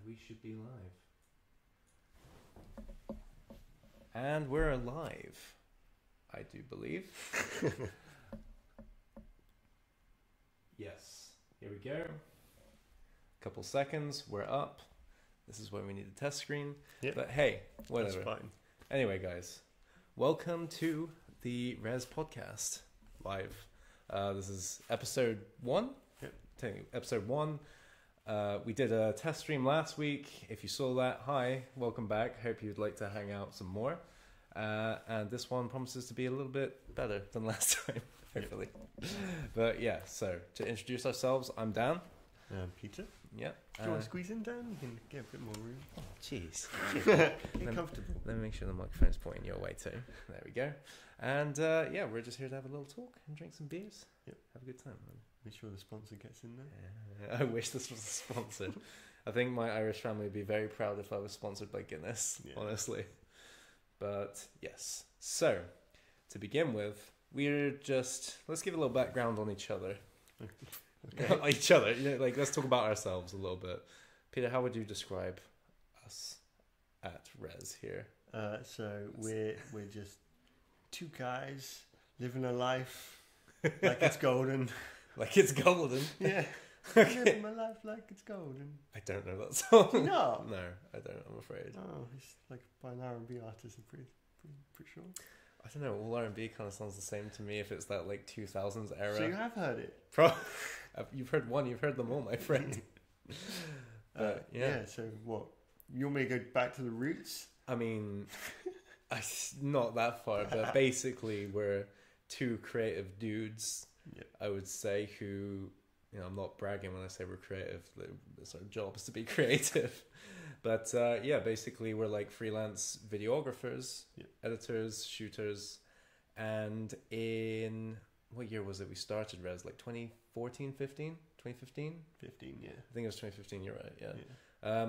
We should be live. And we're alive, I do believe. Yes, here we go. Couple seconds, we're up. This is when we need a test screen. Yep. But hey, whatever. That's fine. Anyway, guys, welcome to the Res Podcast live. This is episode 1. Yep. Episode 1. We did a test stream last week. If you saw that, hi, welcome back. Hope you'd like to hang out some more. And this one promises to be a little bit better than last time, hopefully. But yeah, so to introduce ourselves, I'm Dan. Peter. Yeah. Do you want to squeeze in, Dan? You can get a bit more room. Oh, jeez. Get comfortable. Let me make sure the microphone's pointing your way too. There we go. And yeah, we're just here to have a little talk and drink some beers. Yep. Have a good time, man. Make sure the sponsor gets in there. Yeah, I wish this was sponsored. I think my Irish family would be very proud if I was sponsored by Guinness, honestly. But yes. So, to begin with, let's give a little background on each other. Okay. Each other. You know, let's talk about ourselves a little bit. Peter, how would you describe us at Res here? So we're just two guys living a life like it's golden. Like it's golden? Yeah. Okay. Living my life like it's golden. I don't know that song. No. No, I don't, I'm afraid. Oh, it's like by an R&B artist, I'm pretty sure. I don't know, all R&B kind of sounds the same to me if it's that like 2000s era. So you have heard it? You've heard one, you've heard them all, my friend. But yeah. So what? You want me to go back to the roots? I mean, not that far, but basically we're two creative dudes, I would say, who, you know, I'm not bragging when I say we're creative. It's our job is to be creative. But yeah, basically we're like freelance videographers, editors, shooters. And in, what year was it we started Res? Like 2014, 15? 2015? 15, yeah. I think it was 2015, you're right, yeah.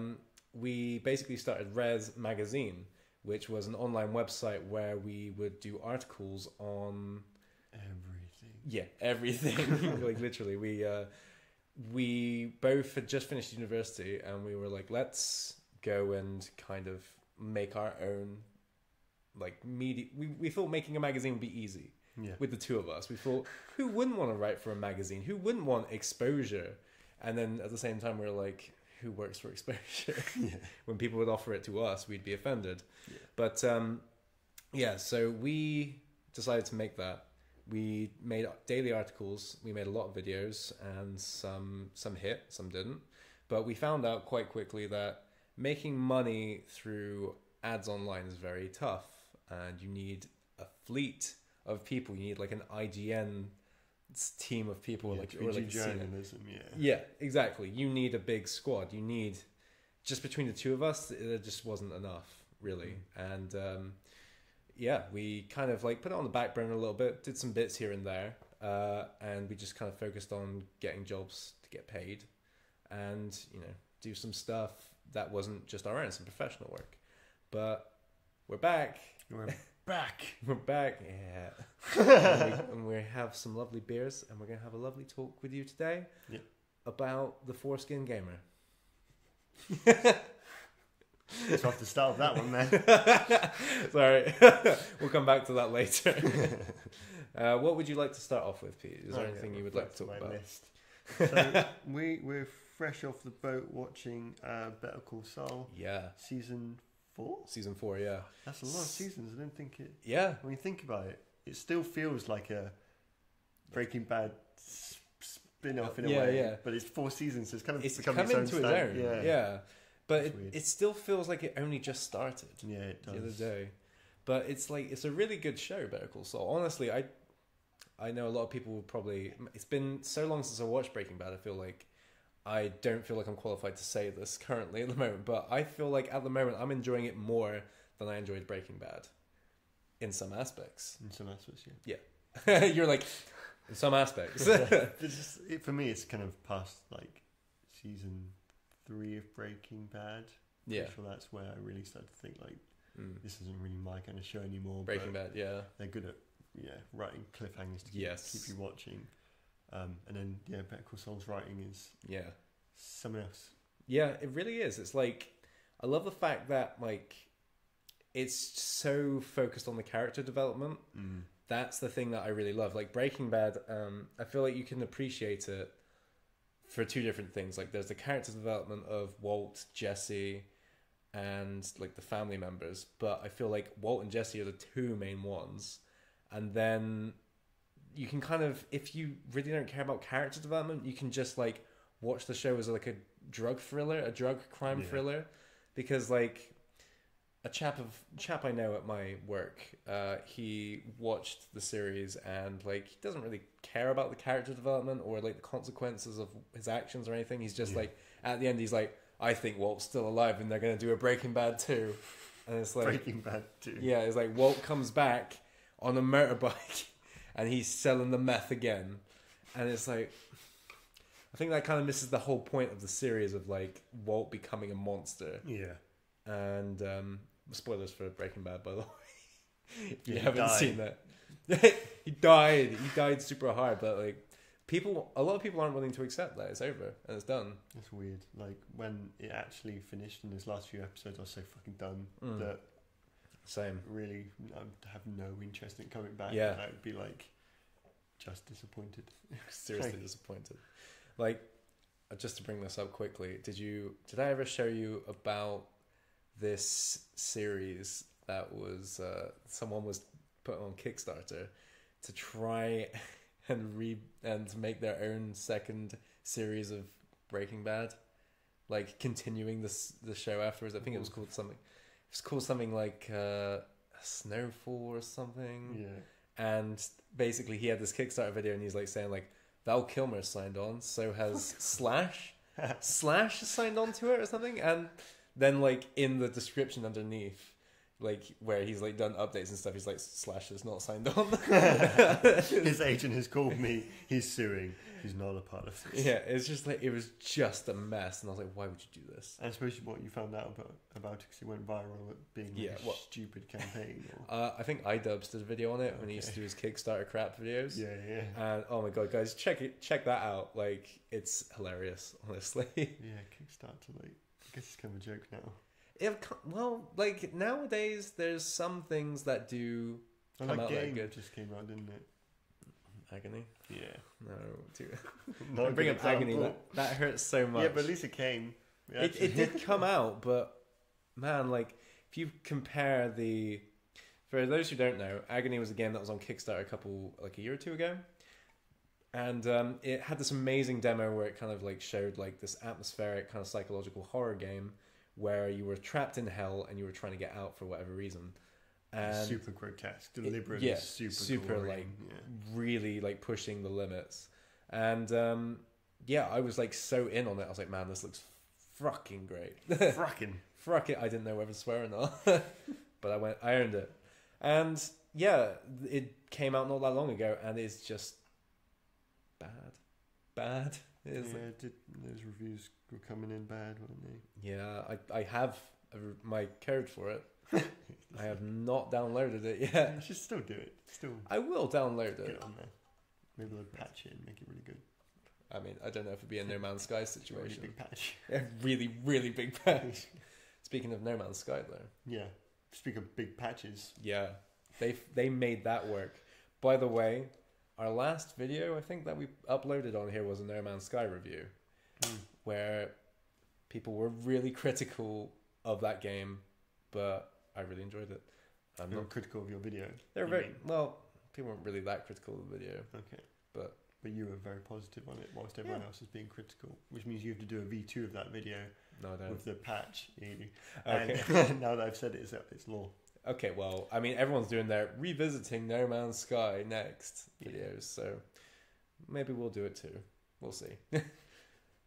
We basically started Res Magazine, which was an online website where we would do articles on... Everything. Yeah, everything. Like literally, we both had just finished university and we were like, let's go and kind of make our own like media. We thought making a magazine would be easy with the two of us. We thought, who wouldn't want to write for a magazine? Who wouldn't want exposure? And then at the same time, we were like, who works for exposure? When people would offer it to us, we'd be offended. Yeah. But yeah, so we decided to make that. We made daily articles, we made a lot of videos, and some hit, some didn't. But we found out quite quickly that making money through ads online is very tough, and you need a fleet of people. You need like an IGN team of people, or like journalism. Yeah, exactly. You need a big squad. You need, just between the two of us, there just wasn't enough, really. And yeah, we kind of like put it on the back burner a little bit, did some bits here and there, and we just kind of focused on getting jobs to get paid and, you know, do some stuff that wasn't just our own, some professional work. But we're back. We're back. We're back, yeah. and we have some lovely beers, and we're going to have a lovely talk with you today about the Foreskin Gamer. So have to start with that one then. Sorry. We'll come back to that later. What would you like to start off with, Pete? Is there anything you would like to talk about? List. So we're fresh off the boat watching Better Call Saul. Yeah. Season 4? Season 4, yeah. That's a lot of seasons. I didn't think it... Yeah. When you think about it, it still feels like a Breaking Bad spin-off in a way. Yeah. But it's 4 seasons, so it's kind of become its own stand. Yeah. But it still feels like it only just started. Yeah, it does. The other day. But it's like, it's a really good show, Better Call Saul. Honestly, I know a lot of people will probably... It's been so long since I watched Breaking Bad, I feel like I don't feel like I'm qualified to say this currently at the moment. But I feel like at the moment I'm enjoying it more than I enjoyed Breaking Bad. In some aspects. In some aspects, yeah. You're like, in some aspects. For me, it's kind of past like season 3 of Breaking Bad. Yeah. Sure, that's where I really started to think like, this isn't really my kind of show anymore. Breaking Bad, yeah. They're good at writing cliffhangers to keep you watching. And then Better Call Saul's writing is something else. Yeah, it really is. It's like, I love the fact that like it's so focused on the character development. That's the thing that I really love. Like Breaking Bad, I feel like you can appreciate it for two different things. Like there's the character development of Walt, Jesse, and like the family members, but I feel like Walt and Jesse are the two main ones. And then you can kind of, if you really don't care about character development, you can just like watch the show as like a drug thriller, a drug crime thriller, because like a chap I know at my work, he watched the series and like he doesn't really care about the character development or like the consequences of his actions or anything. He's just like, at the end he's like, I think Walt's still alive and they're going to do a Breaking Bad 2. And it's like Breaking Bad 2. Yeah, it's like Walt comes back on a motorbike and he's selling the meth again. And it's like, I think that kind of misses the whole point of the series of like Walt becoming a monster. Yeah. And spoilers for Breaking Bad, by the way. If you haven't seen that. He died super hard, but like a lot of people aren't willing to accept that it's over and it's done. It's weird. Like when it actually finished in his last few episodes, I was so fucking done that same. Really, I have no interest in coming back. Yeah, I would be like just disappointed. Seriously disappointed. Like, just to bring this up quickly, did I ever show you about this series that was someone was put on Kickstarter to try and make their own second series of Breaking Bad, like continuing the show afterwards? I think it was called something. It was called something like Snowfall or something. Yeah. And basically, he had this Kickstarter video, and he's like saying like Val Kilmer signed on, so has Slash. Slash signed on to it or something, and then like in the description underneath, like where he's like done updates and stuff, he's like Slash is not signed on. His agent has called me. He's suing. He's not a part of this. Yeah, it's just like it was just a mess, and I was like, why would you do this? And especially what you found out about it because it went viral at being like a stupid campaign. Or... I think iDubbbz did a video on it when he used to do his Kickstarter crap videos. Yeah. And oh my god, guys, check that out. Like it's hilarious, honestly. Yeah, Kickstarter. Like I guess it's kind of a joke now. Well, like nowadays, there's some things that do come out like good. Just came out, didn't it? Agony? Yeah. No, dude. Not bring up Agony. That hurts so much. Yeah, but at least it came. It did come out, but man, like if you compare for those who don't know, Agony was a game that was on Kickstarter a year or two ago, and it had this amazing demo where it kind of like showed like this atmospheric kind of psychological horror game where you were trapped in hell and you were trying to get out for whatever reason. And super grotesque, deliberately super gory, like really like pushing the limits. And I was like so in on it. I was like, man, this looks fucking great. Fuck it. I didn't know whether to swear or not, but I earned it. And yeah, it came out not that long ago, and it's just bad. Those reviews were coming in bad, weren't they? Yeah, I have my code for it. I have not downloaded it yet. You should still do it. I will download it. Get it on there. Maybe they'll patch it and make it really good. I mean, I don't know if it'd be a No Man's Sky situation. Really big patch. A really, really big patch. Speaking of No Man's Sky, though. Yeah. Speaking of big patches. Yeah. They made that work. By the way, our last video, I think, that we uploaded on here was a No Man's Sky review, where people were really critical of that game, but I really enjoyed it. They were critical of your video. People weren't really that critical of the video. Okay. But you were very positive on it, whilst everyone else is being critical, which means you have to do a V2 of that video. No, I don't. With the patch. Okay. And now that I've said it, it's law. Okay, well, I mean, everyone's doing their revisiting No Man's Sky next videos, so maybe we'll do it too. We'll see.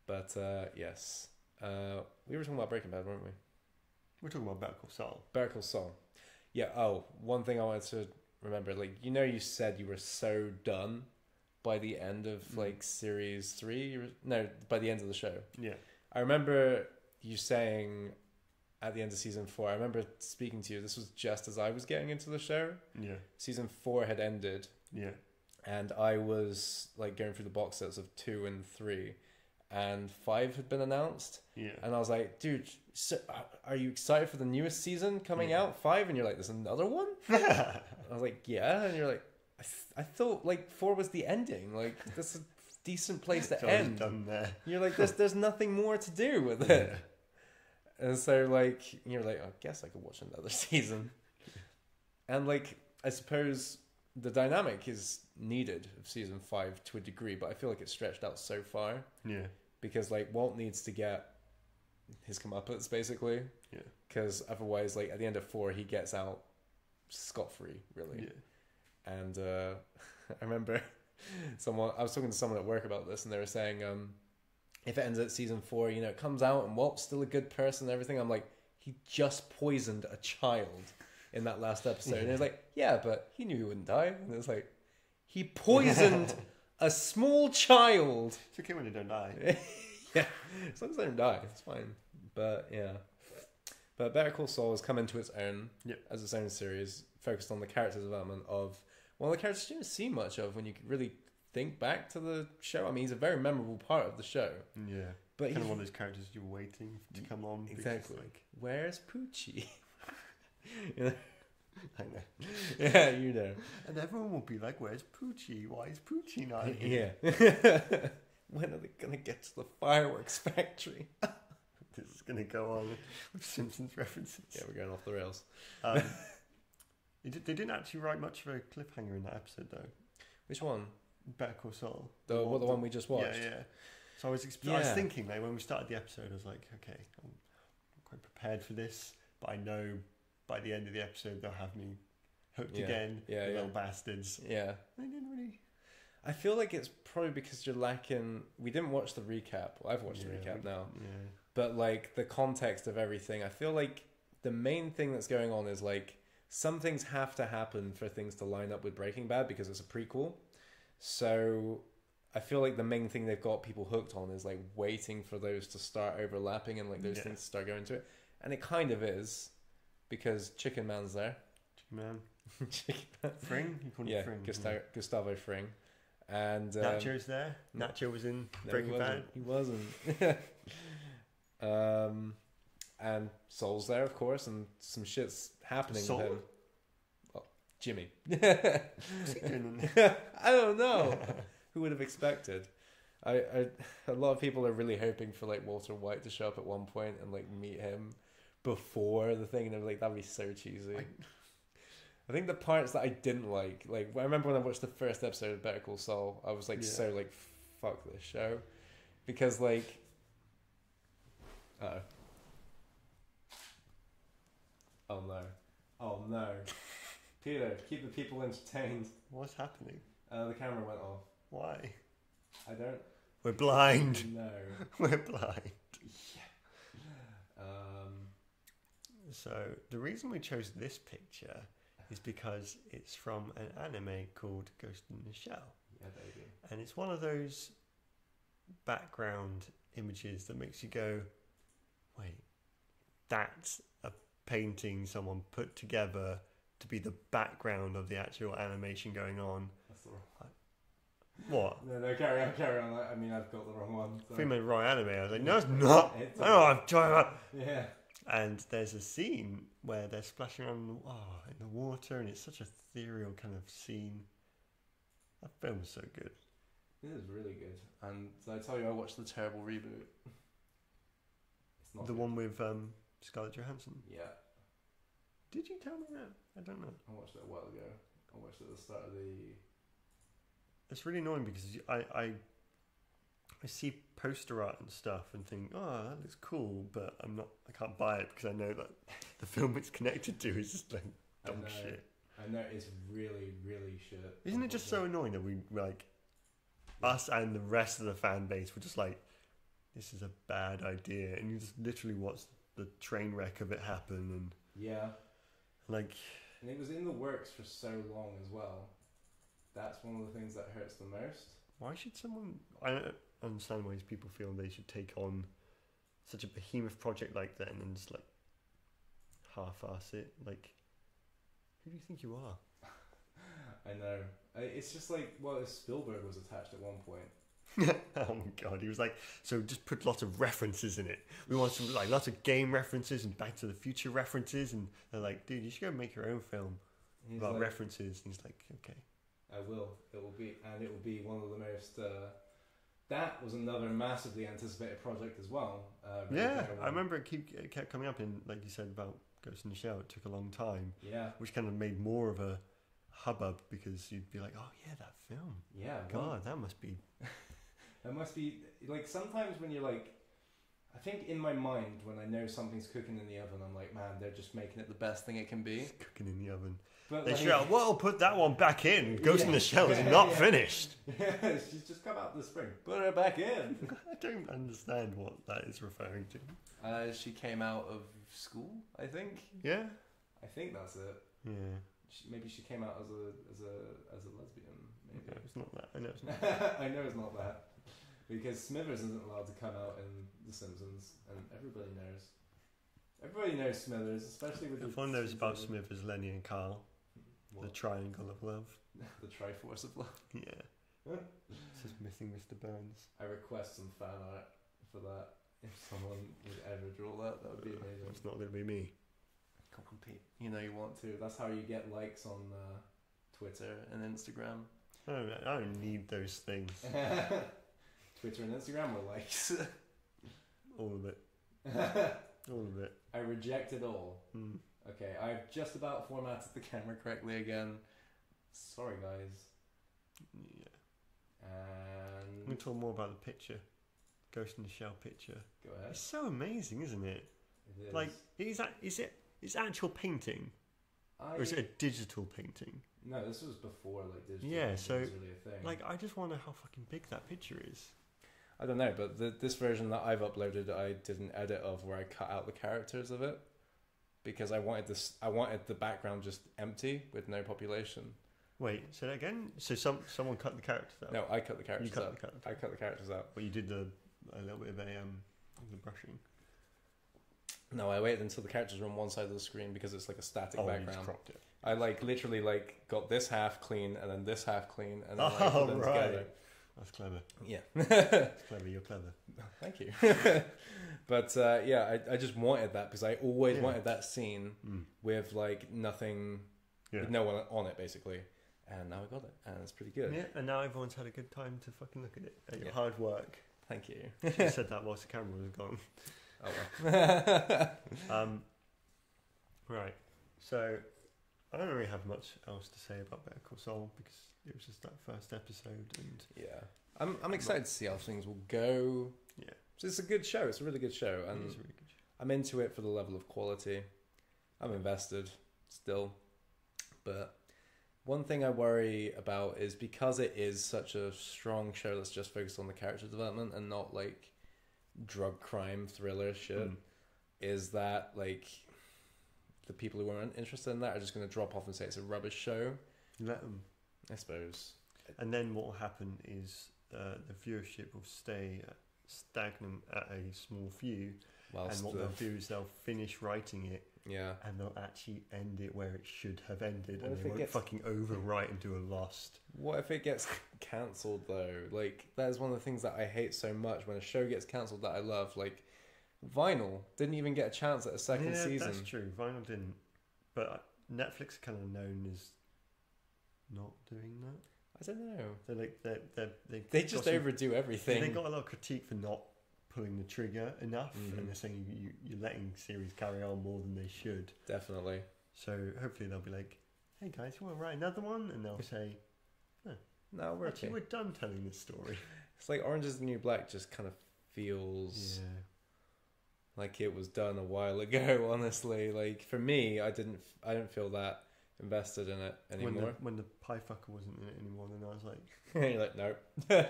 But yes, we were talking about Breaking Bad, weren't we? We're talking about Better Call Saul. Better Call Saul. Yeah. Oh, one thing I wanted to remember, like, you said you were so done by the end of like series 3. By the end of the show. Yeah. I remember you saying at the end of season 4. I remember speaking to you. This was just as I was getting into the show. Yeah. Season 4 had ended. Yeah. And I was like going through the box sets of 2 and 3, and 5 had been announced. Yeah. And I was like, dude, so, are you excited for the newest season coming out, 5? And you're like, there's another one? I was like, yeah. And you're like, I thought like 4 was the ending. Like, that's a decent place to end. Done there. You're like, there's nothing more to do with it. Yeah. And so like, you're like, I guess I could watch another season. And like, I suppose the dynamic is needed of season 5 to a degree, but I feel like it's stretched out so far. Yeah. Because like Walt needs to get his comeuppance basically. Yeah. Because otherwise, like at the end of 4, he gets out scot-free, really. Yeah. And I remember I was talking to someone at work about this, and they were saying, if it ends at season 4, you know, it comes out and Walt's still a good person and everything. I'm like, he just poisoned a child in that last episode. Yeah. And it's like, yeah, but he knew he wouldn't die. And it's like, he poisoned a small child. It's okay when they don't die. Yeah, as long as they don't die, it's fine. But yeah. But Better Call Saul has come into its own as its own series, focused on the character development of one of the characters you don't see much of when you really think back to the show. I mean, he's a very memorable part of the show. Yeah. But kind of one of those characters you're waiting to come on. Exactly. Like, where's Poochie? You know? I know. Yeah, you know. And everyone will be like, where's Poochie? Why is Poochie not here? Yeah. When are they going to get to the fireworks factory? This is going to go on with Simpsons references. Yeah, we're going off the rails. They didn't actually write much of a cliffhanger in that episode, though. Which one? Better Call Saul. The one we just watched? Yeah. So I was thinking, like, when we started the episode, I was like, okay, I'm quite prepared for this, but I know by the end of the episode they'll have me hooked again. Yeah, little bastards. Yeah. They didn't really... I feel like it's probably because you're lacking... We didn't watch the recap. Well, I've watched the recap now. Yeah. But, like, the context of everything, I feel like the main thing that's going on is, like, some things have to happen for things to line up with Breaking Bad because it's a prequel. So I feel like the main thing they've got people hooked on is, like, waiting for those to start overlapping and, like, those things to start going to it. And it kind of is, because Chicken Man's there. Chicken Man. Chicken Man. Fring? You call him Fring. Gustavo Fring. And Nacho's there. Nacho was in Breaking Bad. He wasn't. And Saul's there, of course, and some shit's happening with him. Oh, Jimmy. What's he doing? I don't know. Who would have expected? A lot of people are really hoping for like Walter White to show up at one point and like meet him before the thing, and they're like, that'd be so cheesy. I think the parts that I didn't like I remember when I watched the first episode of Better Call Saul, I was like so like, fuck this show, because like, oh no, Peter, keep the people entertained. What's happening? The camera went off. Why? I don't. We're blind. No, we're blind. Yeah. So the reason we chose this picture is because it's from an anime called Ghost in the Shell. Yeah, baby. And it's one of those background images that makes you go, wait, that's a painting someone put together to be the background of the actual animation going on. That's the wrong one. What? No, carry on. I mean, I've got the wrong one. So. If you meant wrong anime, I was like, no, it's not. I'm trying to... Yeah. And there's a scene where they're splashing around in the water, and it's such a ethereal kind of scene. That film's so good. It is really good. And did I tell you I watched the terrible reboot? It's not the good one with Scarlett Johansson? Yeah. Did you tell me that? I don't know. I watched it a while ago. I watched it at the start of the... It's really annoying because I see poster art and stuff and think, oh, that looks cool, but I can't buy it because I know that the film it's connected to is just like dumb shit. I know, it's really, really shit. Isn't it just so annoying that we, like, us and the rest of the fan base were just like, this is a bad idea, and you just literally watch the train wreck of it happen, and... Yeah. Like... And it was in the works for so long as well. That's one of the things that hurts the most. Why should someone... I don't understand why people feel they should take on such a behemoth project like that and then just, like, half-ass it. Like, who do you think you are? I know. It's just like, well, Spielberg was attached at one point. Oh my god, he was like, so just put lots of references in it. We want some like lots of game references and Back to the Future references, and they're like, dude, you should go make your own film He's about like, references. And he's like, okay. I will. It will be one of the most. That was another massively anticipated project as well. Yeah, I remember it kept coming up in, like you said about Ghost in the Shell. It took a long time, Yeah, which kind of made more of a hubbub because you'd be like, oh yeah, that film. yeah. God, that must be. It must be like sometimes when you're like, I think in my mind when I know something's cooking in the oven, I'm like, man, they're just making it the best thing it can be. It's cooking in the oven. But They like, shout, "Whoa, put that one back in. Ghost in the Shell is not finished." She's just come out this spring. Put her back in. I don't understand what that is referring to. She came out of school, I think. Yeah. I think that's it. Yeah. Maybe she came out as a lesbian. Maybe. No, it's not that. I know it's not that. I know it's not that. Because Smithers isn't allowed to come out in The Simpsons, and everybody knows. Everybody knows Smithers, especially with Everyone knows about Smithers, Lenny and Carl. What? The triangle of love. The Triforce of Love. Yeah. This is missing Mr. Burns. I request some fan art for that. If someone would ever draw that, that would be amazing. It's not going to be me. Come on, Pete. You know you want to. That's how you get likes on Twitter and Instagram. I don't need those things. Twitter and Instagram or likes? All of it. All of it. I reject it all. Mm. Okay, I've just about formatted the camera correctly again. Sorry, guys. Yeah. I'm going And to talk more about the picture. Ghost in the Shell picture. go ahead. It's so amazing, isn't it? It is. Like, is actual painting? Or is it a digital painting? No, this was before like digital. Yeah, painting so, was really a thing. Like, I just wonder how fucking big that picture is. I don't know, but this version that I've uploaded, I did an edit of where I cut out the characters of it because I wanted the background just empty with no population. Wait, say that again? So someone cut the characters out? No, I cut the characters You cut out. the characters. I cut the characters out. But you did a little bit of the brushing. No, I waited until the characters were on one side of the screen because it's like a static You just background. cropped it. I like literally like got this half clean and then this half clean and then like Oh, put them right. together. That's clever. Yeah. That's clever. You're clever. Thank you. But yeah, I just wanted that because I always wanted that scene with like nothing, with no one on it basically. And now I got it, and it's pretty good. Yeah, and now everyone's had a good time to fucking look at it. At your Yeah. hard work. Thank you. You said that whilst the camera was gone. Oh well. Right. So, I don't really have much else to say about Better Call Saul because it was just that first episode, and Yeah, I'm excited to see how things will go. yeah, So it's a good show. It's a really good show, it and is a really good show. I'm into it for the level of quality. I'm invested still, but one thing I worry about is because it is such a strong show that's just focused on the character development and not like drug crime thriller shit, is that like the people who aren't interested in that are just going to drop off and say it's a rubbish show. Let them. I suppose. And then what will happen is the viewership will stay stagnant at a small few, Whilst and what they'll do is they'll finish writing it, yeah, and they'll actually end it where it should have ended, What and if they it won't gets- fucking overwrite and do a Lost. what if it gets cancelled though? Like that is one of the things that I hate so much when a show gets cancelled that I love. Like Vinyl didn't even get a chance at a second yeah, season. that's true. Vinyl didn't, but Netflix are kind of known as not doing that. I don't know. They're like They just got some- overdo everything. They got a lot of critique for not pulling the trigger enough, Mhm. and they're saying you're letting series carry on more than they should. Definitely. So hopefully they'll be like, "Hey guys, you want to write another one?" And they'll say, No, we're "Actually, okay. we're done telling this story." It's like Orange is the New Black just kind of feels Yeah. like it was done a while ago. Honestly, like for me, I didn't feel that invested in it anymore. When the pie fucker wasn't in it anymore, then I was like, You're like, no. "Hell?"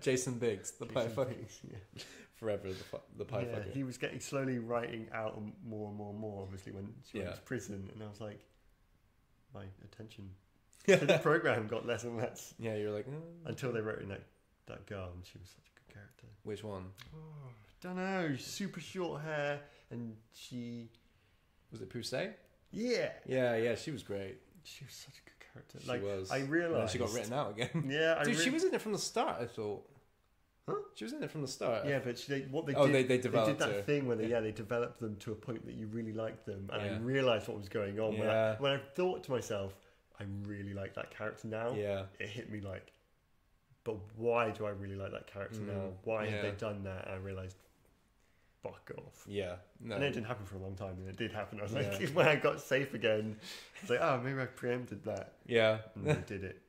Jason Biggs, the pie Jason fucker, Biggs, yeah. forever the pie Yeah, fucker. he was getting slowly writing out more and more and more. Obviously, when she went Yeah. to prison, and I was like, my attention to the program got less and less Yeah, you're like, until they wrote in that girl, and she was such a good character. which one Oh, don't know, super short hair, and she, was it? Poussey? yeah, Yeah, she was great. she was such a good character. character. She was. I And then realised she got written out again. Yeah, Dude, she was in it from the start, I thought. Huh? She was in it from the start. Yeah, but what they Oh, did, they developed did that her. thing where they developed them to a point that you really liked them, and I Yeah. realised what was going on. Yeah. When I thought to myself, I really like that character now. Yeah. It hit me like, but why do I really like that character now? Why have yeah. they done that? And I realised, fuck off. Yeah. No. And it didn't happen for a long time, and it did happen. I was Yeah. like, when I got safe again, I was like, oh, maybe I preempted that. Yeah. And they did it.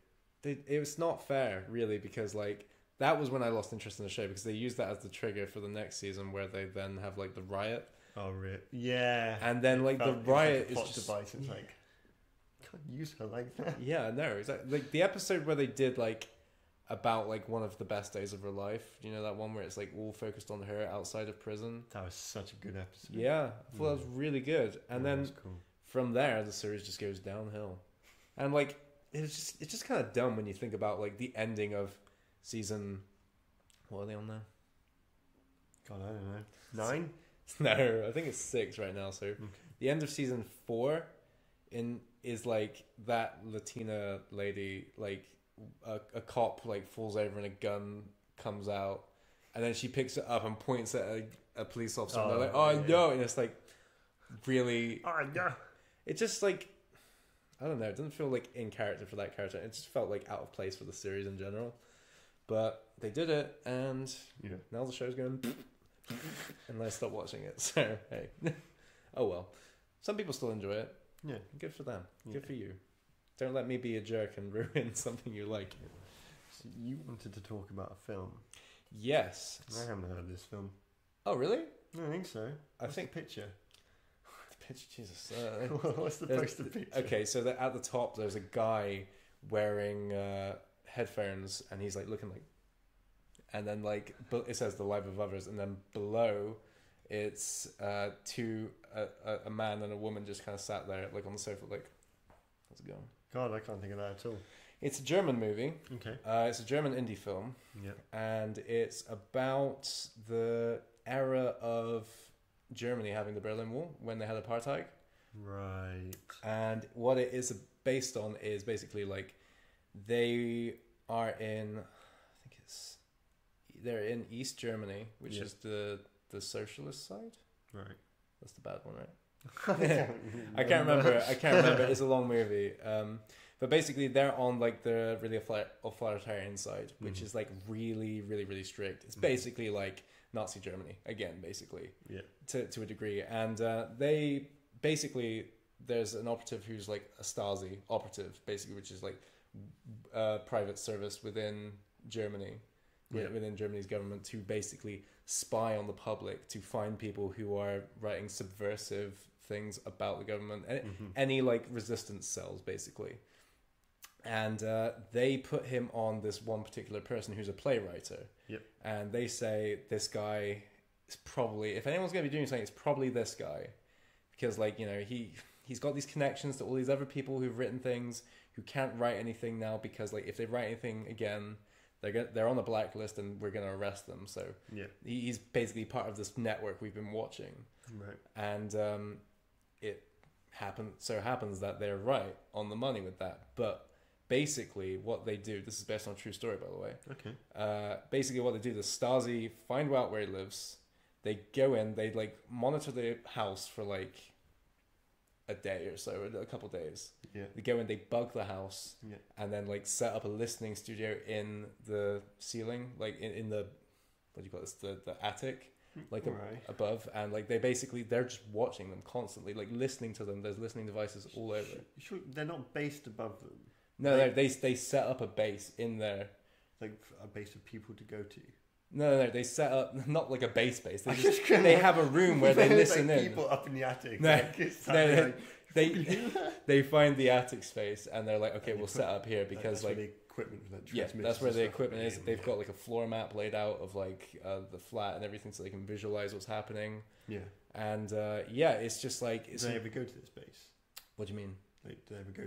It was not fair, really, because like that was when I lost interest in the show because they used that as the trigger for the next season where they then have like the riot. Oh, really? Yeah. And then like the riot is like a plot is just device. It's like, can't use her like that. yeah, no, exactly. Like the episode where they did like about like one of the best days of her life. You know that one where it's like all focused on her outside of prison. That was such a good episode. Yeah, I thought that was really good. And That then was cool. from there, the series just goes downhill. And like it's just kind of dumb when you think about like the ending of season. What are they on now? God, I don't know. 9? No, I think it's 6 right now. So the end of season 4 is like that Latina lady, like a cop like falls over and a gun comes out, and then she picks it up and points at a police officer. And they're like, "Oh yeah. no!" And it's like really. Oh, yeah. It just like I don't know. It doesn't feel like in character for that character. It just felt like out of place for the series in general. But they did it, and now the show's going. And I stopped watching it. So hey, oh well. Some people still enjoy it. Yeah. Good for them. Yeah. Good for you. Don't let me be a jerk and ruin something you like. So you wanted to talk about a film. Yes. I haven't heard of this film. Oh really? I don't think so. I think the picture. the picture. Jesus. What's the There's- poster picture? Okay, so at the top there's a guy wearing headphones, and he's like looking like, and then like it says the life of others, and then below it's a man and a woman just kind of sat there like on the sofa like, how's it going? God, I can't think of that at all. It's a German movie. Okay. It's a German indie film, Yeah. and it's about the era of Germany having the Berlin Wall when they had apartheid. Right. And what it is based on is basically like they are in, I think they're in East Germany, which is the socialist side. Right. That's the bad one, right? I can't remember. It's a long movie. But basically, they're on like the really authoritarian side, which is like really, really, really strict. It's basically like Nazi Germany again, basically. Yeah. To a degree, and they basically there's an operative who's like a Stasi operative, basically, which is like private service within Germany, within Germany's government, to basically spy on the public to find people who are writing subversive things about the government, any like resistance cells, basically. And they put him on this one particular person who's a playwright. Yep. And they say this guy is probably, if anyone's going to be doing something, it's probably this guy, because like, you know, he's got these connections to all these other people who've written things who can't write anything now, because like if they write anything again, they're on the blacklist and we're going to arrest them. So he's basically part of this network we've been watching. Right. And it happens that they're right on the money with that. But basically what they do, this is based on a true story, by the way. Okay. Basically what they do, the Stasi find out where he lives. They go in, they like monitor the house for like a day or so, a couple of days. Yeah. They go in, they bug the house, Yeah. and then like set up a listening studio in the ceiling, like in the, what do you call this, the attic, like above, and like they're just watching them constantly, like listening to them. There's listening devices all over. Sure, they're not based above them. No, they set up a base in there, like a base of people to go to. No, they set up not like a base. They have a room where they listen like in. People up in the attic. No, like, they find the attic space and they're like, okay, we'll set up here because that's like where the equipment for that that's where the equipment is. They've got like a floor map laid out of like the flat and everything, so they can visualize what's happening. Yeah, and it's just like. Do they ever go to this base? What do you mean? Like, do they ever go?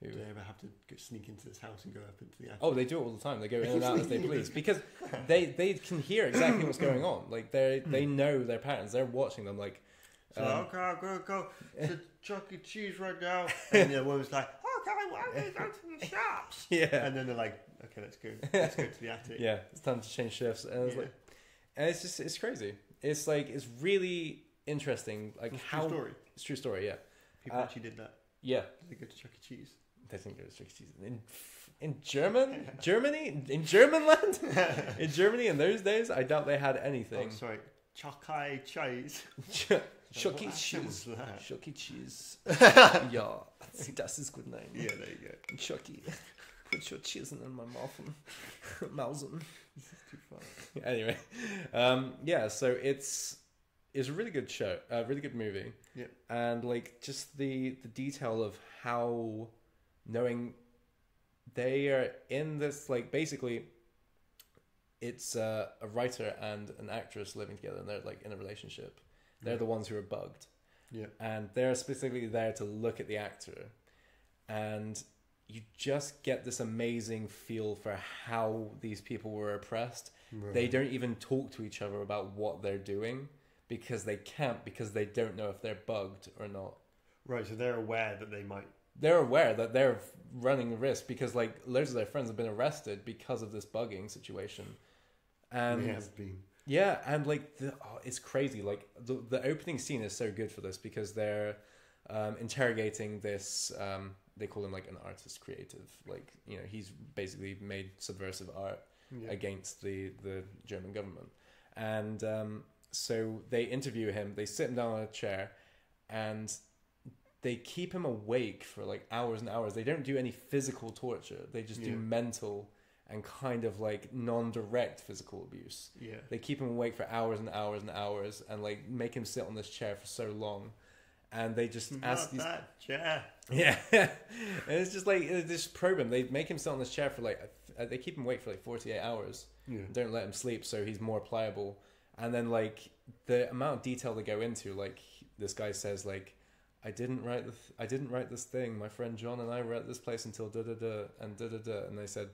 Do they ever have to sneak into this house and go up into the attic? Oh, they do it all the time. They go in and out as they please because they can hear exactly what's going on. Like they know their patterns. They're watching them. Like, so okay, I'll go to Chuck E. Cheese right now, and the woman's like, I want to go to the shops. Yeah. And then they're like, okay, let's go to the attic. Yeah, it's time to change shifts. And it's like, and it's crazy. It's like, it's really interesting. Like, It's a how. true story. It's a true story, yeah. People actually did that. Yeah. They go to Chuck E. Cheese. They didn't go to Chuck E. Cheese. In Germany? In German land? In Germany in those days, I doubt they had anything. Oh, sorry. Chuck E. Cheese. Chuck E. What Cheese. was that? Chuck E. Cheese. Ja, das ist good name. Yeah, there you go. Chucky. Put your cheese in my mouth and mousin'. This is too far. Anyway, yeah, so it's a really good show, a really good movie. Yeah. And like just the detail of how knowing they are in this, like, basically it's a writer and an actress living together, and they're like in a relationship. They're the ones who are bugged. Yeah. And they're specifically there to look at the actor, and you just get this amazing feel for how these people were oppressed. Right. They don't even talk to each other about what they're doing because they can't, because they don't know if they're bugged or not. Right, so they're aware that they might... They're aware that they're running a risk because, like, loads of their friends have been arrested because of this bugging situation. And It has been. yeah, and like it's crazy. Like the opening scene is so good for this because they're interrogating this. They call him like an artist creative. Like, you know, he's basically made subversive art against the German government, and so they interview him. They sit him down on a chair, and they keep him awake for like hours and hours. They don't do any physical torture. They just do mental and kind of like non-direct physical abuse. Yeah. They keep him awake for hours and hours and hours, and like make him sit on this chair for so long, and they just ask these. That chair. Yeah, and it's just like they just probe him. They make him sit on this chair for like they keep him awake for like 48 hours. Yeah. Don't let him sleep so he's more pliable. And then like the amount of detail they go into, like this guy says like, I didn't write this thing. My friend John and I were at this place until da da da and da da da, and they said.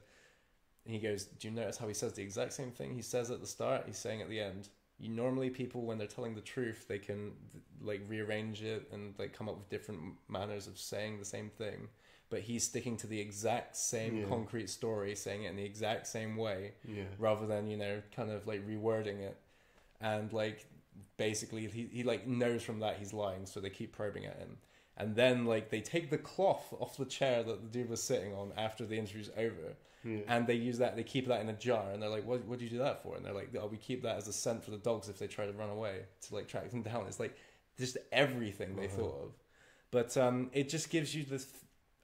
And he goes, do you notice how he says the exact same thing he says at the start, he's saying at the end? You normally, people, when they're telling the truth, they can like rearrange it and like come up with different manners of saying the same thing. But he's sticking to the exact same concrete story, saying it in the exact same way, rather than, you know, kind of like rewording it. And like basically he like knows from that he's lying, so they keep probing at him. And then like they take the cloth off the chair that the dude was sitting on after the interview's over. And they use that, they keep that in a jar, and they're like, what do you do that for? And they're like, oh, we keep that as a scent for the dogs if they try to run away, to like track them down. It's like just everything they thought of. But it just gives you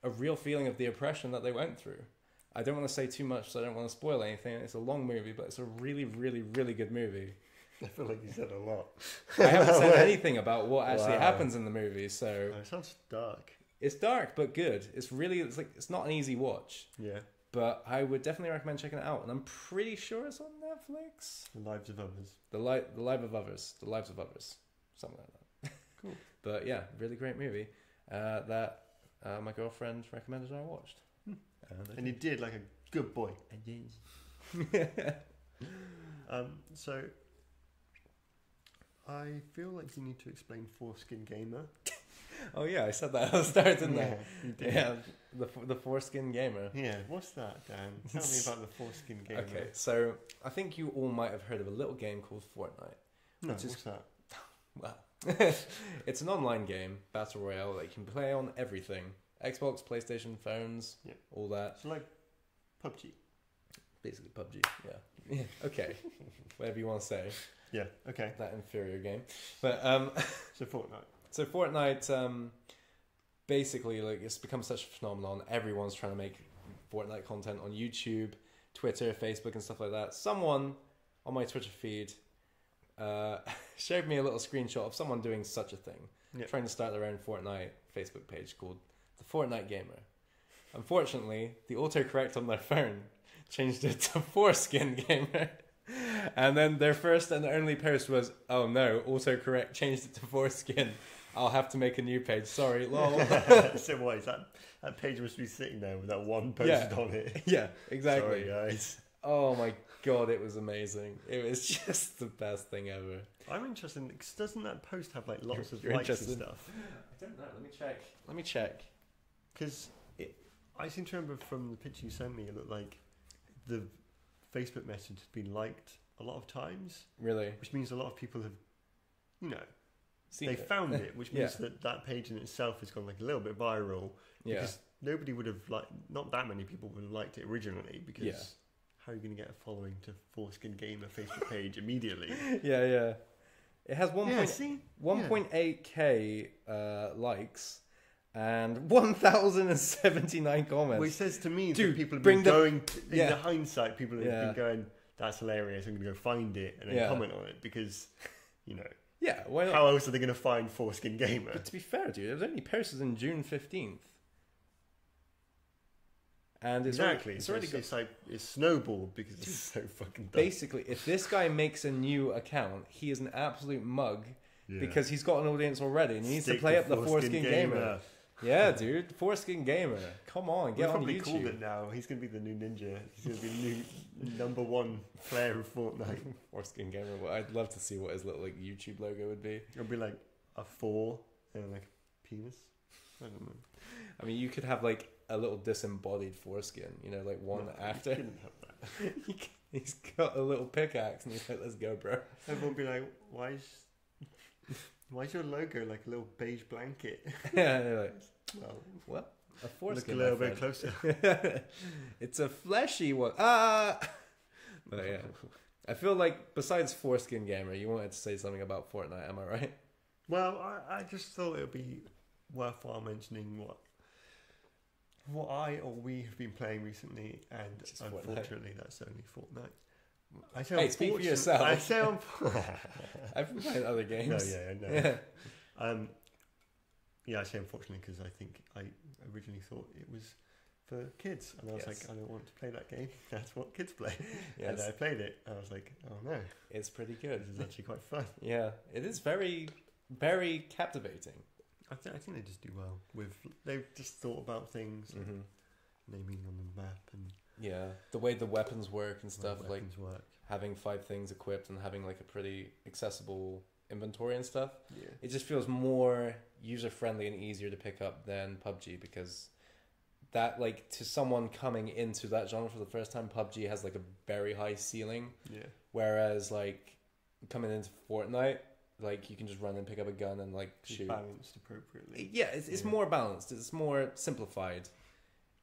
a real feeling of the oppression that they went through. I don't want to say too much, so I don't want to spoil anything. It's a long movie, but it's a really, really, really good movie. I feel like you said a lot. I haven't said anything about what actually happens in the movie, so... Oh, it sounds dark. It's dark, but good. It's not an easy watch. Yeah. But I would definitely recommend checking it out, and I'm pretty sure it's on Netflix. The Lives of Others. The Lives of Others, something like that. Cool. But yeah, really great movie that my girlfriend recommended and I watched. And you did, like a good boy. I did. So I feel like you need to explain Foreskin Gamer. Oh yeah, I said that at the start, didn't I? You did. Yeah, the Foreskin Gamer. Yeah, what's that, Dan? Tell me about the Foreskin Gamer. Okay, so I think you all might have heard of a little game called Fortnite. No, which is- what's that? Well, it's an online game, battle royale, that you can play on everything: Xbox, PlayStation, phones, all that. So like PUBG. Basically PUBG. Yeah. Okay. Whatever you want to say. Yeah. Okay. That inferior game, but So Fortnite. So Fortnite, basically, like, it's become such a phenomenon. Everyone's trying to make Fortnite content on YouTube, Twitter, Facebook, and stuff like that. Someone on my Twitter feed showed me a little screenshot of someone doing such a thing, trying to start their own Fortnite Facebook page called The Fortnite Gamer. Unfortunately, the autocorrect on their phone changed it to Foreskin Gamer. And then their first and only post was, oh no, autocorrect changed it to Foreskin. I'll have to make a new page. Sorry, lol. So what is that? That page must be sitting there with that one post on it. Yeah, exactly. Sorry, guys. Oh my god, it was amazing. It was just the best thing ever. I'm interested because doesn't that post have like lots of You're likes and interested? stuff? I don't know. Let me check. Because I seem to remember from the picture you sent me, it looked like the Facebook message has been liked a lot of times, Really? which means a lot of people have, you know, Seen they it. found it, which means Yeah. that page in itself has gone like a little bit viral. Yeah. Because nobody would have not that many people would have liked it originally. Because Yeah. how are you going to get a following to Foreskin Gamer Facebook page immediately? Yeah. It has 1.8k likes and 1,079 comments. Well, it says to me Dude, that people have bring been the- going, in yeah. the hindsight, people have Yeah. been going, that's hilarious, I'm going to go find it and then Yeah. comment on it because, you know, Yeah, why not? how else are they going to find Foreskin Gamer? But to be fair, dude, it was only posted on June 15th. And it's Exactly. It's So already it's like, it's snowballed because it's so fucking dumb. basically, if this guy makes a new account, he is an absolute mug Yeah. because he's got an audience already and he needs Stick to play to up the Foreskin Gamer. Yeah, dude, Foreskin Gamer. Come on, We've get on probably called YouTube. it now. He's going to be the new ninja. He's going to be the new #1 player of Fortnite. Foreskin Gamer. Well, I'd love to see what his little like YouTube logo would be. It'll be like a 4 and like a penis. I don't know. I mean, you could have like a little disembodied foreskin, you know, like one No, after. you couldn't have that. He's got a little pickaxe and he's like, let's go, bro. Everyone will be like, why's your logo like a little beige blanket? Yeah, and you're like, Well, a foreskin. look a little my bit friend. closer. It's a fleshy one. Ah! But yeah. I feel like besides Foreskin Gamer, you wanted to say something about Fortnite, am I right? Well, I just thought it would be worthwhile mentioning what I or we have been playing recently, and Just Fortnite. unfortunately, that's only Fortnite. I say Hey, speak for unfortunate- yourself. I say I've been playing other no, games. no. Yeah. Yeah, I say unfortunately because I think I originally thought it was for kids, and I was Yes. like, I don't want to play that game. That's what kids play. Yes. And I played it, and I was like, oh no, It's pretty good. this is actually quite fun. Yeah, it is very, very captivating. I think they just do well with. They've just thought about things, Mm-hmm. naming on the map and Yeah, the way the weapons work and stuff, how like weapons work. having 5 things equipped and having like a pretty accessible inventory and stuff. Yeah. It just feels more user friendly and easier to pick up than PUBG because that, like, to someone coming into that genre for the first time, PUBG has like a very high ceiling, Yeah. whereas like coming into Fortnite, like you can just run and pick up a gun and like It's shoot. balanced appropriately. Yeah, it's Yeah. more balanced. It's more simplified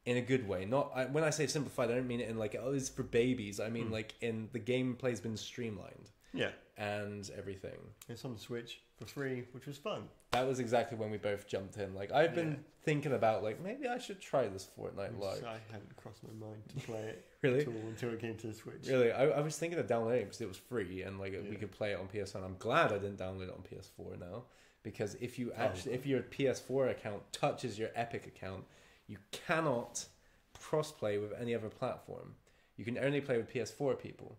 in a good way. When I say simplified, I don't mean it in like, oh, it's for babies. I mean like in the gameplay's been streamlined Yeah. and everything. It's on the Switch for free, which was fun. That was exactly when we both jumped in. Like I've been Yeah. thinking about like maybe I should try this Fortnite Which Live. I hadn't crossed my mind to play it Really? at all until it came to the Switch. Really, I was thinking of downloading it because it was free and like we Yeah. could play it on PS1. I'm glad I didn't download it on PS4 now because if you actually, Oh. if your PS4 account touches your Epic account, you cannot crossplay with any other platform. You can only play with PS4 people.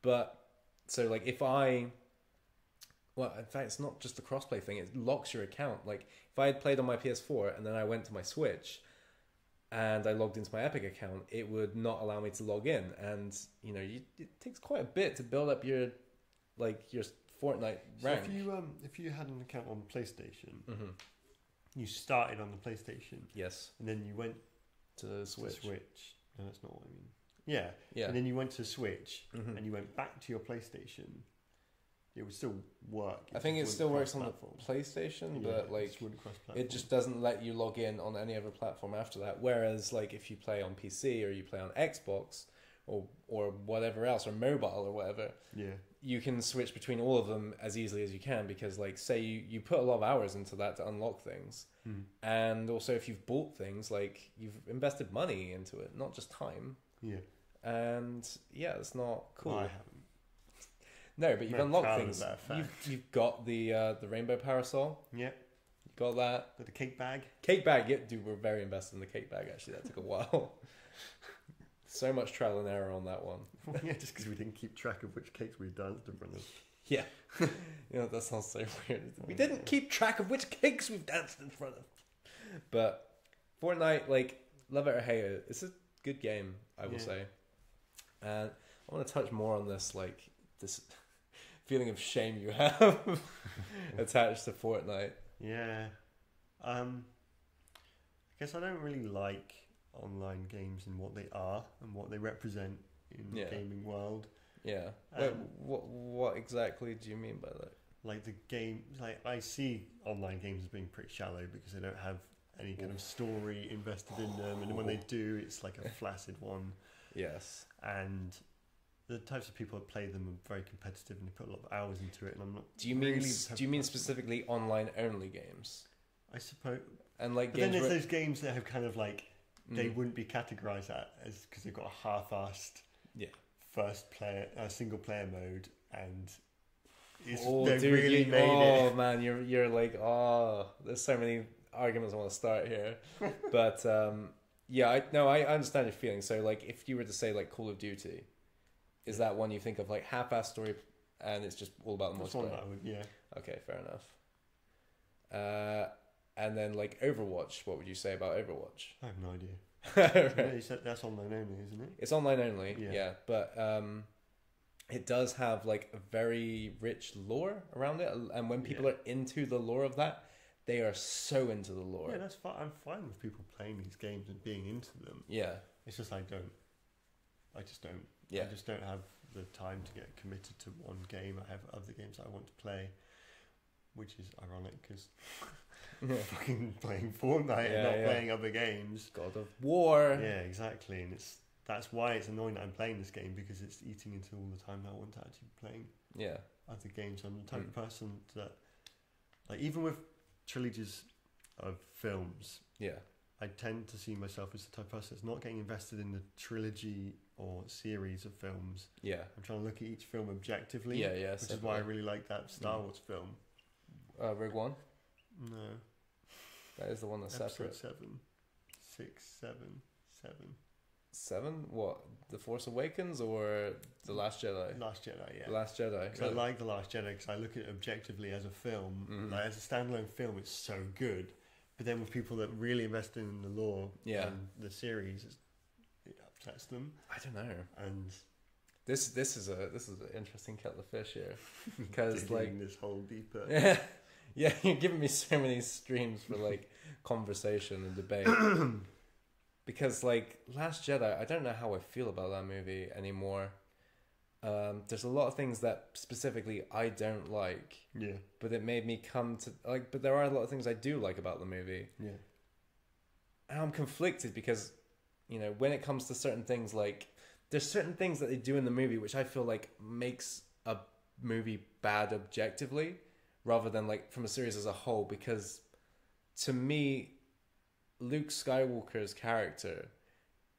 But so like if well, in fact, it's not just the crossplay thing. It locks your account. Like if I had played on my PS4 and then I went to my Switch and I logged into my Epic account, it would not allow me to log in. And you know, it takes quite a bit to build up your Fortnite So rank. if you had an account on PlayStation, Mm-hmm. you started on the PlayStation, Yes, and then you went to the to Switch. Switch. No, that's not what I mean. Yeah. Yeah, And then you went to Switch, Mhm. and you went back to your PlayStation. It would still work. I think it just still wouldn't works on the cross-platform. PlayStation, Yeah, but it like just wouldn't cross-platform. it just doesn't let you log in on any other platform after that. Whereas like if you play on PC or you play on Xbox or whatever else or mobile or whatever, Yeah. you can switch between all of them as easily as you can because like say you put a lot of hours into that to unlock things, and also if you've bought things, like you've invested money into it, not just time. Yeah. And yeah, it's not cool. Well, I haven't. No, but you've I'm unlocked proud of things. that fact. You've got the rainbow parasol. Yeah. You got that Got the cake bag. cake bag. Yeah, dude, we're very invested in the cake bag. Actually, that took a while. So much trial and error on that one. Yeah, just because we didn't keep track of which cakes we danced in front of. Yeah, you know that sounds so weird. We didn't keep track of which cakes we've danced in front of. But Fortnite, like, love it or hate it, it's a good game, I will Yeah. say. And I want to touch more on this, like this feeling of shame you have attached to Fortnite. Yeah. I guess I don't really like online games and what they are and what they represent in the Yeah. gaming world. Yeah. Um, What exactly do you mean by that? Like the game, like I see online games as being pretty shallow because they don't have any kind of story invested in them, and when they do, it's like a flaccid one. Yes. And the types of people that play them are very competitive and they put a lot of hours into it. And I'm not. Do you mean really the type do you of mean person- specifically online only games? I suppose. And like But then games there's where, those games that have kind of like they Mm. wouldn't be categorized as because they've got a half-assed Yeah. single player mode, and Oh, they've dude, really made it. man, you're like, there's so many arguments I want to start here, but yeah, I understand your feeling. So like, if you were to say like Call of Duty, is that one you think of like half-assed story, and it's just all about the That's one multiplayer? that I would, yeah. Okay, fair enough. And then like Overwatch, what would you say about Overwatch? I have no idea. Right. Yeah, you said that's online only, isn't it? It's online only, Yeah. yeah, but it does have like a very rich lore around it, and when people Yeah. are into the lore of that, they are so into the lore. Yeah, that's fine. I'm fine with people playing these games and being into them. Yeah, It's just I just don't. yeah, I just don't have the time to get committed to one game. I have other games I want to play, which is ironic because fucking playing Fortnite and Yeah, not yeah. playing other games. God of War. Yeah, exactly, and that's why it's annoying that I'm playing this game because it's eating into all the time that I want to actually be playing Yeah, other games. I'm the type of person that, like, even with trilogies of films, yeah, I tend to see myself as the type of person that's not getting invested in the trilogy or series of films. yeah, I'm trying to look at each film objectively. yeah, yeah. Which is why I really like that Star Wars film. Rogue One. No, That is the one that's episode separate. 7, 6, 7, 7. 7? What? The Force Awakens or The Last Jedi? Last Jedi, yeah. The Last Jedi. 'Cause I like The Last Jedi because I look at it objectively as a film. Mhm. Like, as a standalone film, it's so good. But then with people that really invest in the lore Yeah. and the series, it upsets them. I don't know. And This is an interesting kettle of fish here, because like digging this hole deeper. yeah, you're giving me so many streams for like conversation and debate. Because like Last Jedi, I don't know how I feel about that movie anymore. There's a lot of things that specifically I don't like, Yeah, but it made me come to like. But there are a lot of things I do like about the movie, yeah. and I'm conflicted because, you know, when it comes to certain things, like there's certain things that they do in the movie which I feel like makes a movie bad objectively, rather than like from a series as a whole. Because to me, Luke Skywalker's character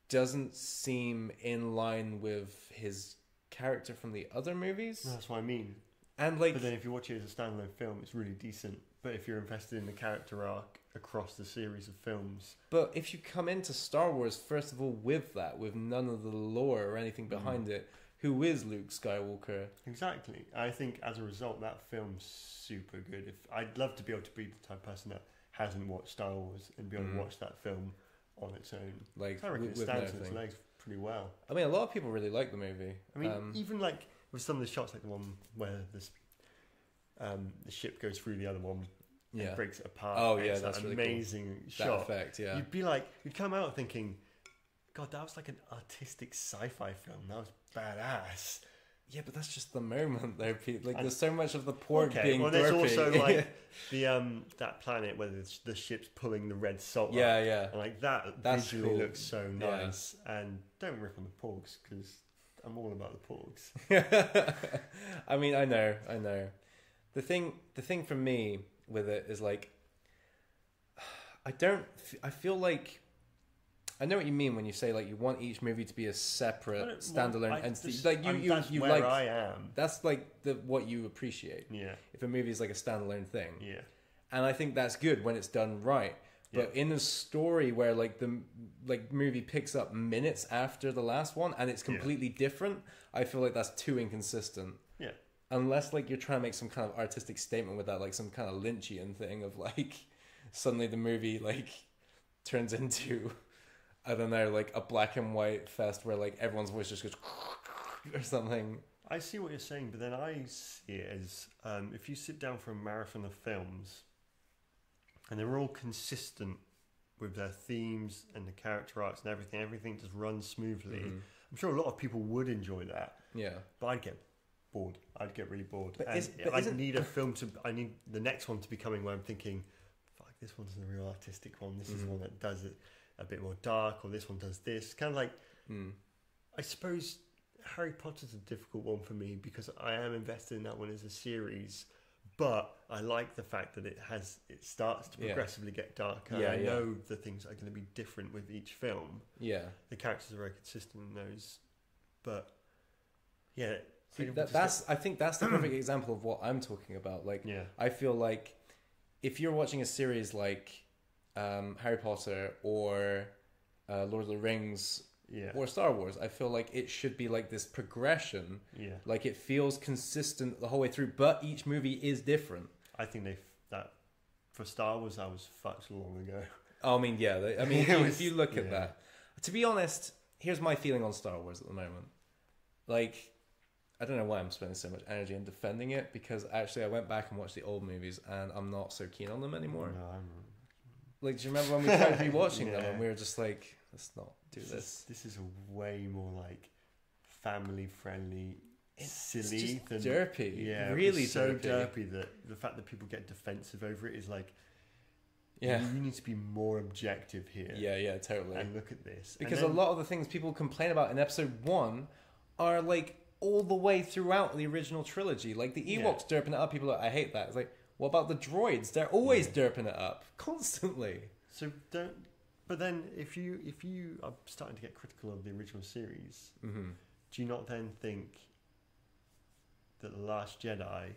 doesn't seem in line with his character from the other movies, That's what I mean. and like But then if you watch it as a standalone film, it's really decent. But if you're invested in the character arc across the series of films, but if you come into Star Wars first of all with none of the lore or anything behind it, who is Luke Skywalker? exactly. I think as a result, that film's super good. If I'd love to be able to be the type of person that hasn't watched Star Wars and be able to watch that film on its own. Like I reckon with it stands on its everything. legs pretty well. I mean, a lot of people really like the movie. I mean, even like with some of the shots, like the one where this the ship goes through the other one yeah, and breaks it apart. Oh, and yeah, it's that's that really cool. amazing that shot. effect, yeah. You'd come out thinking, God, that was like an artistic sci-fi film. That was badass. Yeah, but that's just the moment though, Pete. Like, there's so much of the pork being well, derpy. there's also like the that planet where the ship's pulling the red salt. up, yeah, yeah. and like that That's visually cool. looks so Yeah. nice. And don't rip on the porgs because I'm all about the porgs. I mean, I know. The thing for me with it is like, I feel like I know what you mean when you say like you want each movie to be a separate standalone entity. Like that's you where like I am. that's like what you appreciate. Yeah, If a movie is like a standalone thing, yeah, and I think that's good when it's done right. But in a story where like the movie picks up minutes after the last one and it's completely different, I feel like that's too inconsistent. yeah. Unless like you're trying to make some kind of artistic statement with that, like some kind of Lynchian thing of like suddenly the movie like turns into, I don't know, like a black and white fest where like everyone's voice just goes or something. I see what you're saying, but then I see it as if you sit down for a marathon of films and they're all consistent with their themes and the character arcs and everything just runs smoothly. Mhm. I'm sure a lot of people would enjoy that, Yeah. but I'd get bored. I'd get really bored. But And is- but I isn't- need a film to. I need the next one to be coming where I'm thinking, "Fuck, this one's the real artistic one. This is the Mhm. one that does it a bit more dark, or this one does this." Kind of like, Mm. I suppose Harry Potter's a difficult one for me because I am invested in that one as a series, but I like the fact that it starts to Yeah. progressively get darker. Yeah, I yeah. know the things are going to be different with each film. Yeah. The characters are very consistent in those, but yeah, See, I I think that's the perfect example of what I'm talking about. Like, yeah, I feel like if you're watching a series like Harry Potter or Lord of the Rings yeah, or Star Wars, I feel like it should be like this progression. yeah. Like it feels consistent the whole way through, but each movie is different. I think that for Star Wars, I was fucked long ago. I mean, yeah. I mean, if you look at yeah. that, to be honest, here's my feeling on Star Wars at the moment. Like, I don't know why I'm spending so much energy in defending it, because actually I went back and watched the old movies and I'm not so keen on them anymore. No, Like, do you remember when we tried rewatching them Yeah. and we were just like, let's not do this. This is a way more like family friendly, It's silly just than derpy. Yeah, Really it's so derpy. derpy that the fact that people get defensive over it is like, Yeah. you need to be more objective here. Yeah, totally. And look at this. Because And a lot of the things people complain about in episode 1 are like all the way throughout the original trilogy. Like the Ewoks derping it up, people are like, I hate that. It's like, what about the droids? They're always derping it up constantly. So don't. But then, if you are starting to get critical of the original series, Mm-hmm. do you not then think that The Last Jedi,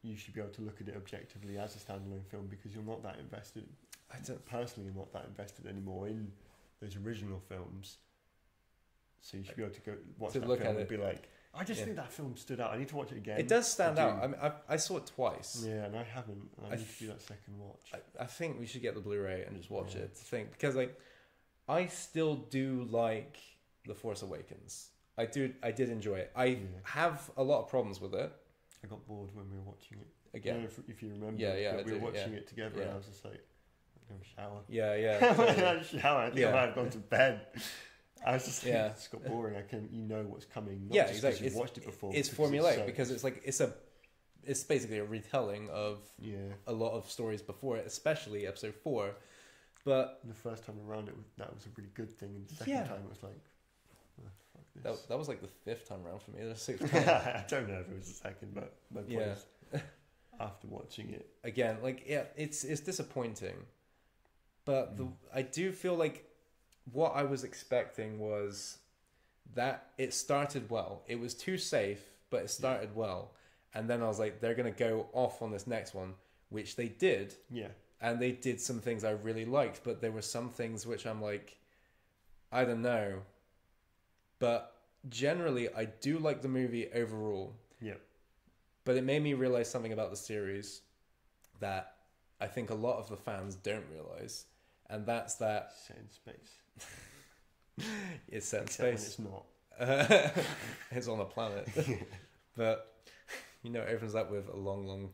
you should be able to look at it objectively as a standalone film because you're not that invested? I don't. Personally, I'm not that invested anymore in those original films. So you should be able to go watch To that look film at and it. be like, I just Yeah. think that film stood out. I need to watch it again. It does stand I out. do. I mean, I saw it twice. Yeah, and I haven't. And I I need to do that second watch. I think we should get the Blu-ray and just watch Yeah. it to think, because like I still do like The Force Awakens. I did enjoy it. I Yeah. have a lot of problems with it. I got bored when we were watching it. Again. If you remember, Yeah, yeah, that I we were do, watching yeah. it together, and Yeah. I was just like, I'm going to shower. Yeah, yeah. I went totally. out to shower. I think Yeah. I might have gone to bed. I was just like, Yeah. it's got boring. You know what's coming. Not Yeah, just 'cause exactly. You've watched it before. It's because formulaic so- because it's like it's basically a retelling of yeah. a lot of stories before it, especially episode 4. But The first time around, that was a really good thing, and the second Yeah. time it was like, oh, fuck this. that was like the 5th time around for me. The 6th time. I don't know if it was the second, but my point Yeah. is, after watching it, Again, like it's disappointing, but I do feel like what I was expecting was that it started well. It was too safe, but it started well, and then I was like, they're gonna go off on this next one, which they did, yeah, and they did some things I really liked, but there were some things which I'm like, I don't know, but generally I do like the movie overall. yeah, But it made me realize something about the series that I think a lot of the fans don't realize, and that's that set in space. it's set in Except when space. it's not. It's on a planet, but you know, it opens up with a long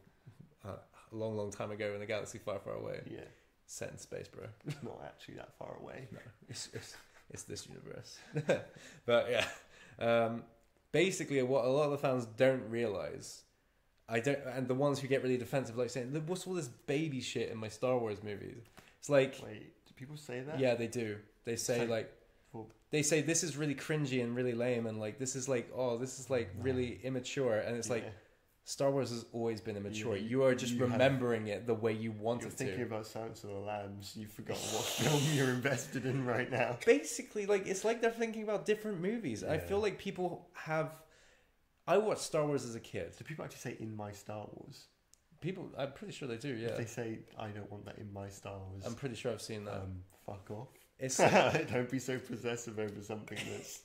time ago in a galaxy far, far away. Yeah, Set in space, bro. it's not actually that far away. No, it's this universe. But yeah, basically, what a lot of the fans don't realize, and the ones who get really defensive, like saying, "Look, what's all this baby shit in my Star Wars movies?" It's like, Wait, do people say that? yeah, they do. They say Like- like. For- They say this is really cringy and really lame, and like this is like, oh, this is like really immature, and it's like Yeah. Star Wars has always been immature. Yeah, you are just you have- remembering it the way you want You're it thinking to. about Silence of the Lambs. You've forgotten what film you're invested in right now. Basically, like it's like they're thinking about different movies. I Yeah. feel like people have. I watched Star Wars as a kid. Do people actually say "in my Star Wars"? People, I'm pretty sure they do. If Yeah, they say "I don't want that in my Star Wars," I'm pretty sure I've seen that. fuck off. It's Don't be so possessive over something that's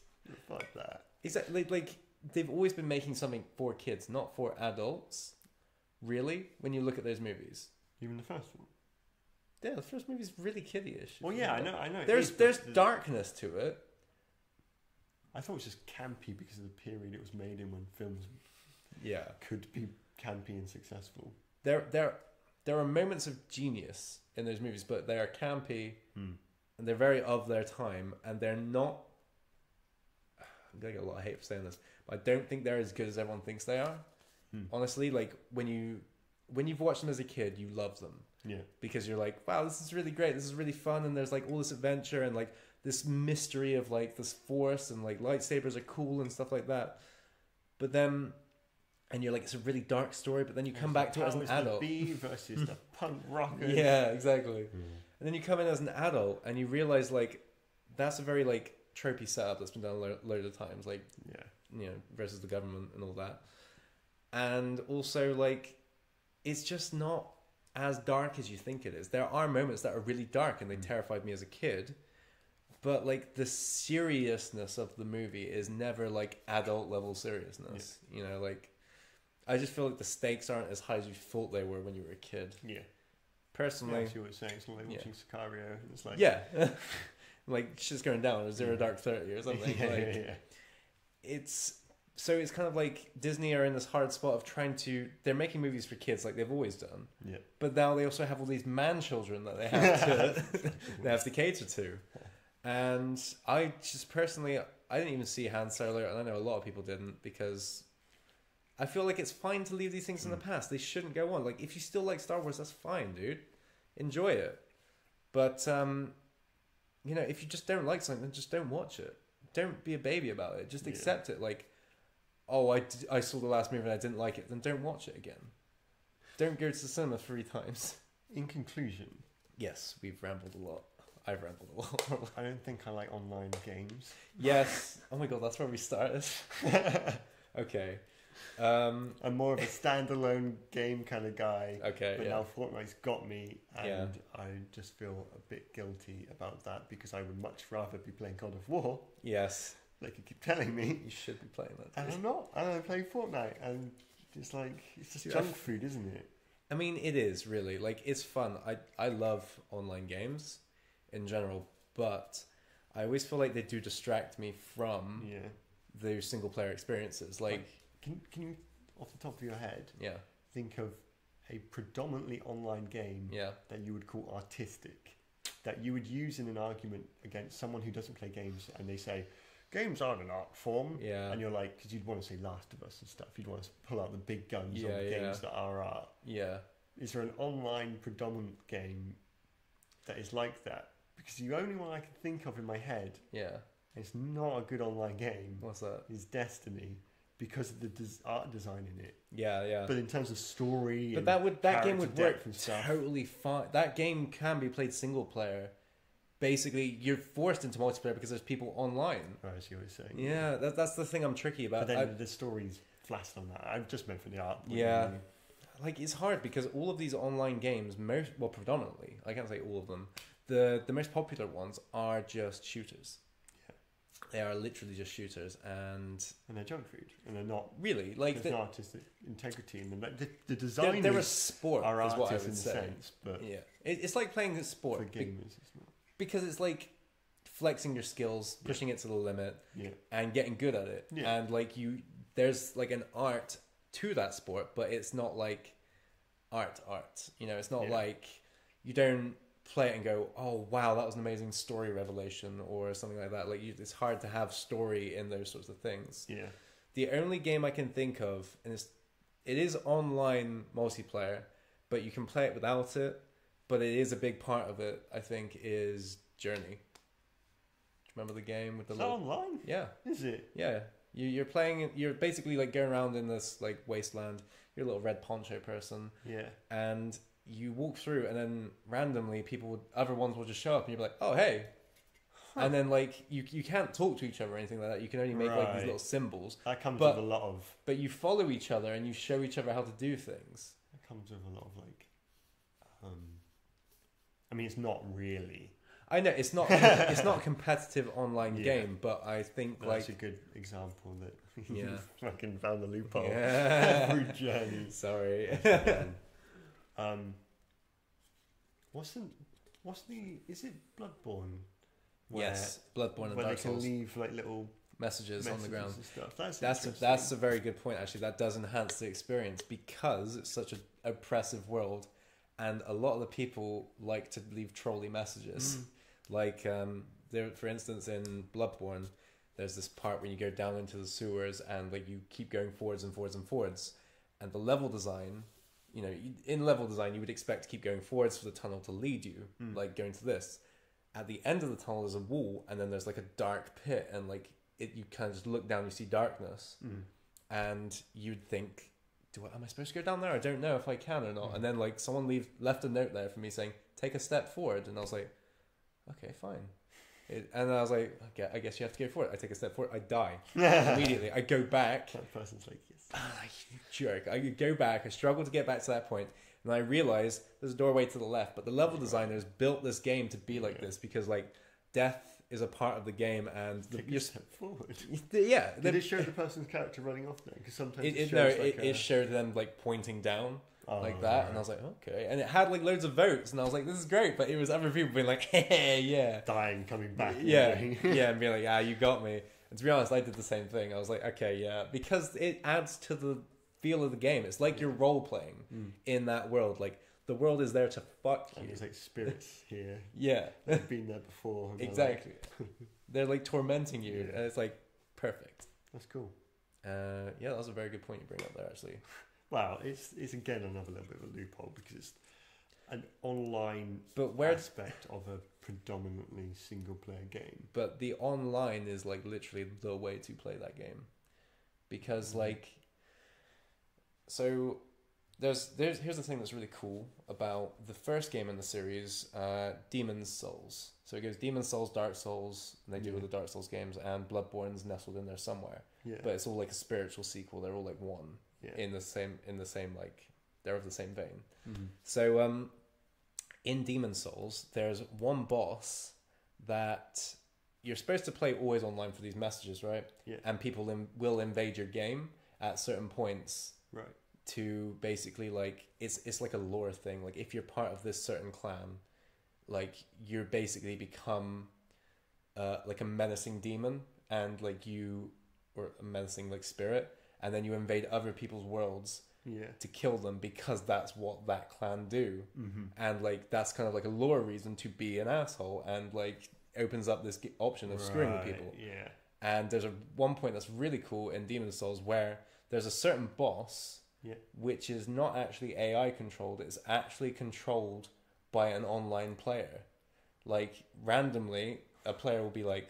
fuck that. exactly like they've always been making something for kids, not for adults. Really, when you look at those movies, Even the first one. yeah, the first movie's really kiddie-ish. Well, yeah, I know. it There's is, but there's darkness to it. I thought it was just campy because of the period it was made in when films Yeah, could be campy and successful. there there are moments of genius in those movies, but they are campy Hmm. and they're very of their time, and they're not. I'm gonna get a lot of hate for saying this, but I don't think they're as good as everyone thinks they are. Hmm. Honestly, like when you've watched them as a kid, you love them Yeah. because you're like, wow, this is really great, this is really fun, and there's like all this adventure and like this mystery of like this force and like lightsabers are cool and stuff like that. But then, and you're like, it's a really dark story, but then you come back to it as an adult. The bee versus the punk rockers. Yeah, exactly. Hmm. And then you come in as an adult and you realize like that's a very like tropey setup that's been done a load of times, like, Yeah. you know, versus the government and all that. And also like it's just not as dark as you think it is. There are moments that are really dark and they terrified me as a kid, but like the seriousness of the movie is never like adult level seriousness. You know, like I just feel like the stakes aren't as high as you thought they were when you were a kid. Yeah. Personally, I see what you're saying. It's not like Yeah. watching Sicario. And it's like, yeah. Like shit's going down or Zero Dark 30 or something. yeah, like yeah. it's kind of like Disney are in this hard spot of trying to, they're making movies for kids like they've always done, Yeah. but now they also have all these man children that they have to they have to cater to. And I just personally, I didn't even see Han Solo, and I know a lot of people didn't, because I feel like it's fine to leave these things in the past. They shouldn't go on. Like if you still like Star Wars, that's fine, dude, enjoy it. But you know, if you just don't like something, then just don't watch it. Don't be a baby about it. Just accept it. Like, oh, I saw the last movie and I didn't like it. Then don't watch it again. Don't go to the cinema 3 times. In conclusion, Yes, we've rambled a lot. I've rambled a lot. I don't think I like online games. Yes. Oh my god, that's where we started. Okay. I'm more of a standalone game kind of guy. Okay. But Yeah. now Fortnite's got me, and Yeah. I just feel a bit guilty about that because I would much rather be playing God of War, Yes. like you keep telling me, You should be playing that. and I'm not. And I'm playing Fortnite, and it's like it's just Dude, junk food, isn't it? I mean, it is really like it's fun. I love online games in general, but I always feel like they do distract me from Yeah. those single player experiences. Like, Can you, off the top of your head, yeah, think of a predominantly online game yeah, that you would call artistic, that you would use in an argument against someone who doesn't play games, and they say games aren't an art form, yeah, and you're like, because you'd want to say Last of Us and stuff, you'd want to pull out the big guns Yeah, on yeah. games that are art. yeah. Is there an online predominant game that is like that? Because the only one I can think of in my head, Yeah. and it's not a good online game, What's that? is Destiny, because of the art design in it. Yeah, yeah. But in terms of story, But and that game character would work depth and stuff, totally fine. That game can be played single player. Basically, you're forced into multiplayer because there's people online. Oh, I see what you're saying. Yeah, that's the thing I'm tricky about. But then the story's flat on that. I've just meant for the art. Yeah. Like it's hard because all of these online games, predominantly, I can't say all of them. The most popular ones are just shooters. Yeah. They are literally just shooters, and And they're junk food, and they're not. really, like There's no artistic integrity in them. Like, the designers they're a sport, are is what I artists would in say. a sense, but Yeah, it's like playing a sport for gamers, it's not. because it's like flexing your skills, pushing it to the limit, Yeah. and getting good at it. Yeah. And like there's like an art to that sport, but it's not like art. You know, it's not Yeah. like you don't play it and go, oh wow, that was an amazing story revelation or something like that. Like it's hard to have story in those sorts of things. Yeah. The only game I can think of, and it is online multiplayer, but you can play it without it. But it is a big part of it, I think, is Journey. Do you remember the game with the Is that online? Yeah, Is it? yeah. You're playing. You're basically like going around in this like wasteland. You're a little red poncho person, Yeah. and you walk through, and then randomly other ones will just show up, and you're like, oh hey. And then like you can't talk to each other or anything like that. You can only make like these Right. little symbols. That comes But- with a lot of. But you follow each other and you show each other how to do things. That comes with a lot of like. I mean, it's not really. I know it's not a competitive online Yeah. game, but I think That's like a good example that Yeah. you fucking found the loophole. Yeah. Through Journey. Sorry. What's the? Is it Bloodborne? Where, Yes, Bloodborne and Where they Dark can Souls leave like little messages on the messages ground. and stuff. That's interesting. a very good point. Actually, that does enhance the experience because it's such a oppressive world, and a lot of the people like to leave trolly messages. Like there, for instance, in Bloodborne, there's this part when you go down into the sewers and like you keep going forwards and forwards and forwards, and the level design, you know, in level design you would expect to keep going forwards for the tunnel to lead you, like going to this. At the end of the tunnel there's a wall, and then there's like a dark pit, and like you kind of just look down, you see darkness, and you'd think, am I supposed to go down there? I don't know if I can or not. And then like someone left a note there for me saying, take a step forward, and I was like, okay, fine. And I was like, okay, I guess you have to go forward. I take a step forward, I die immediately. I go back. That person's like, yes. You jerk. I go back. I struggle to get back to that point, and I realize there's a doorway to the left. But the level designers built this game to be like this because like death is a part of the game, and take a step forward. Yeah. Did it show the person's character running off then? Because sometimes it showed them like pointing down. Like that, and I was like, okay, and it had like loads of votes, and I was like, this is great, but it was other people being like, hey, yeah, dying, coming back, yeah, and being like, you got me. And to be honest, I did the same thing. I was like, okay, yeah, because it adds to the feel of the game. It's like you're role playing in that world. Like the world is there to fuck you. And there's like spirits here. Yeah, they've been there before. Exactly. They're like tormenting you, and it's like perfect. That's cool. Yeah, that was a very good point you bring up there, actually. Well, it's again another little bit of a loophole because it's an online aspect of a predominantly single player game. But the online is like literally the way to play that game, because like, so here's the thing that's really cool about the first game in the series, Demon's Souls. So it goes Demon's Souls, Dark Souls, and they do all the Dark Souls games, and Bloodborne's nestled in there somewhere. Yeah. But it's all like a spiritual sequel. They're all like one. Yeah. In the same like they're of the same vein. So in Demon's Souls there's one boss that you're supposed to play always online for these messages, right? Yeah. And people will invade your game at certain points, right? To basically like it's like a lore thing. Like if you're part of this certain clan, like you're basically become like a menacing demon, and like or a menacing like spirit. And then you invade other people's worlds to kill them because that's what that clan do. And like that's kind of like a lore reason to be an asshole, and like opens up this option of screwing with people. Yeah. And there's one point that's really cool in Demon's Souls where there's a certain boss which is not actually AI controlled. It's actually controlled by an online player. Like randomly, a player will be like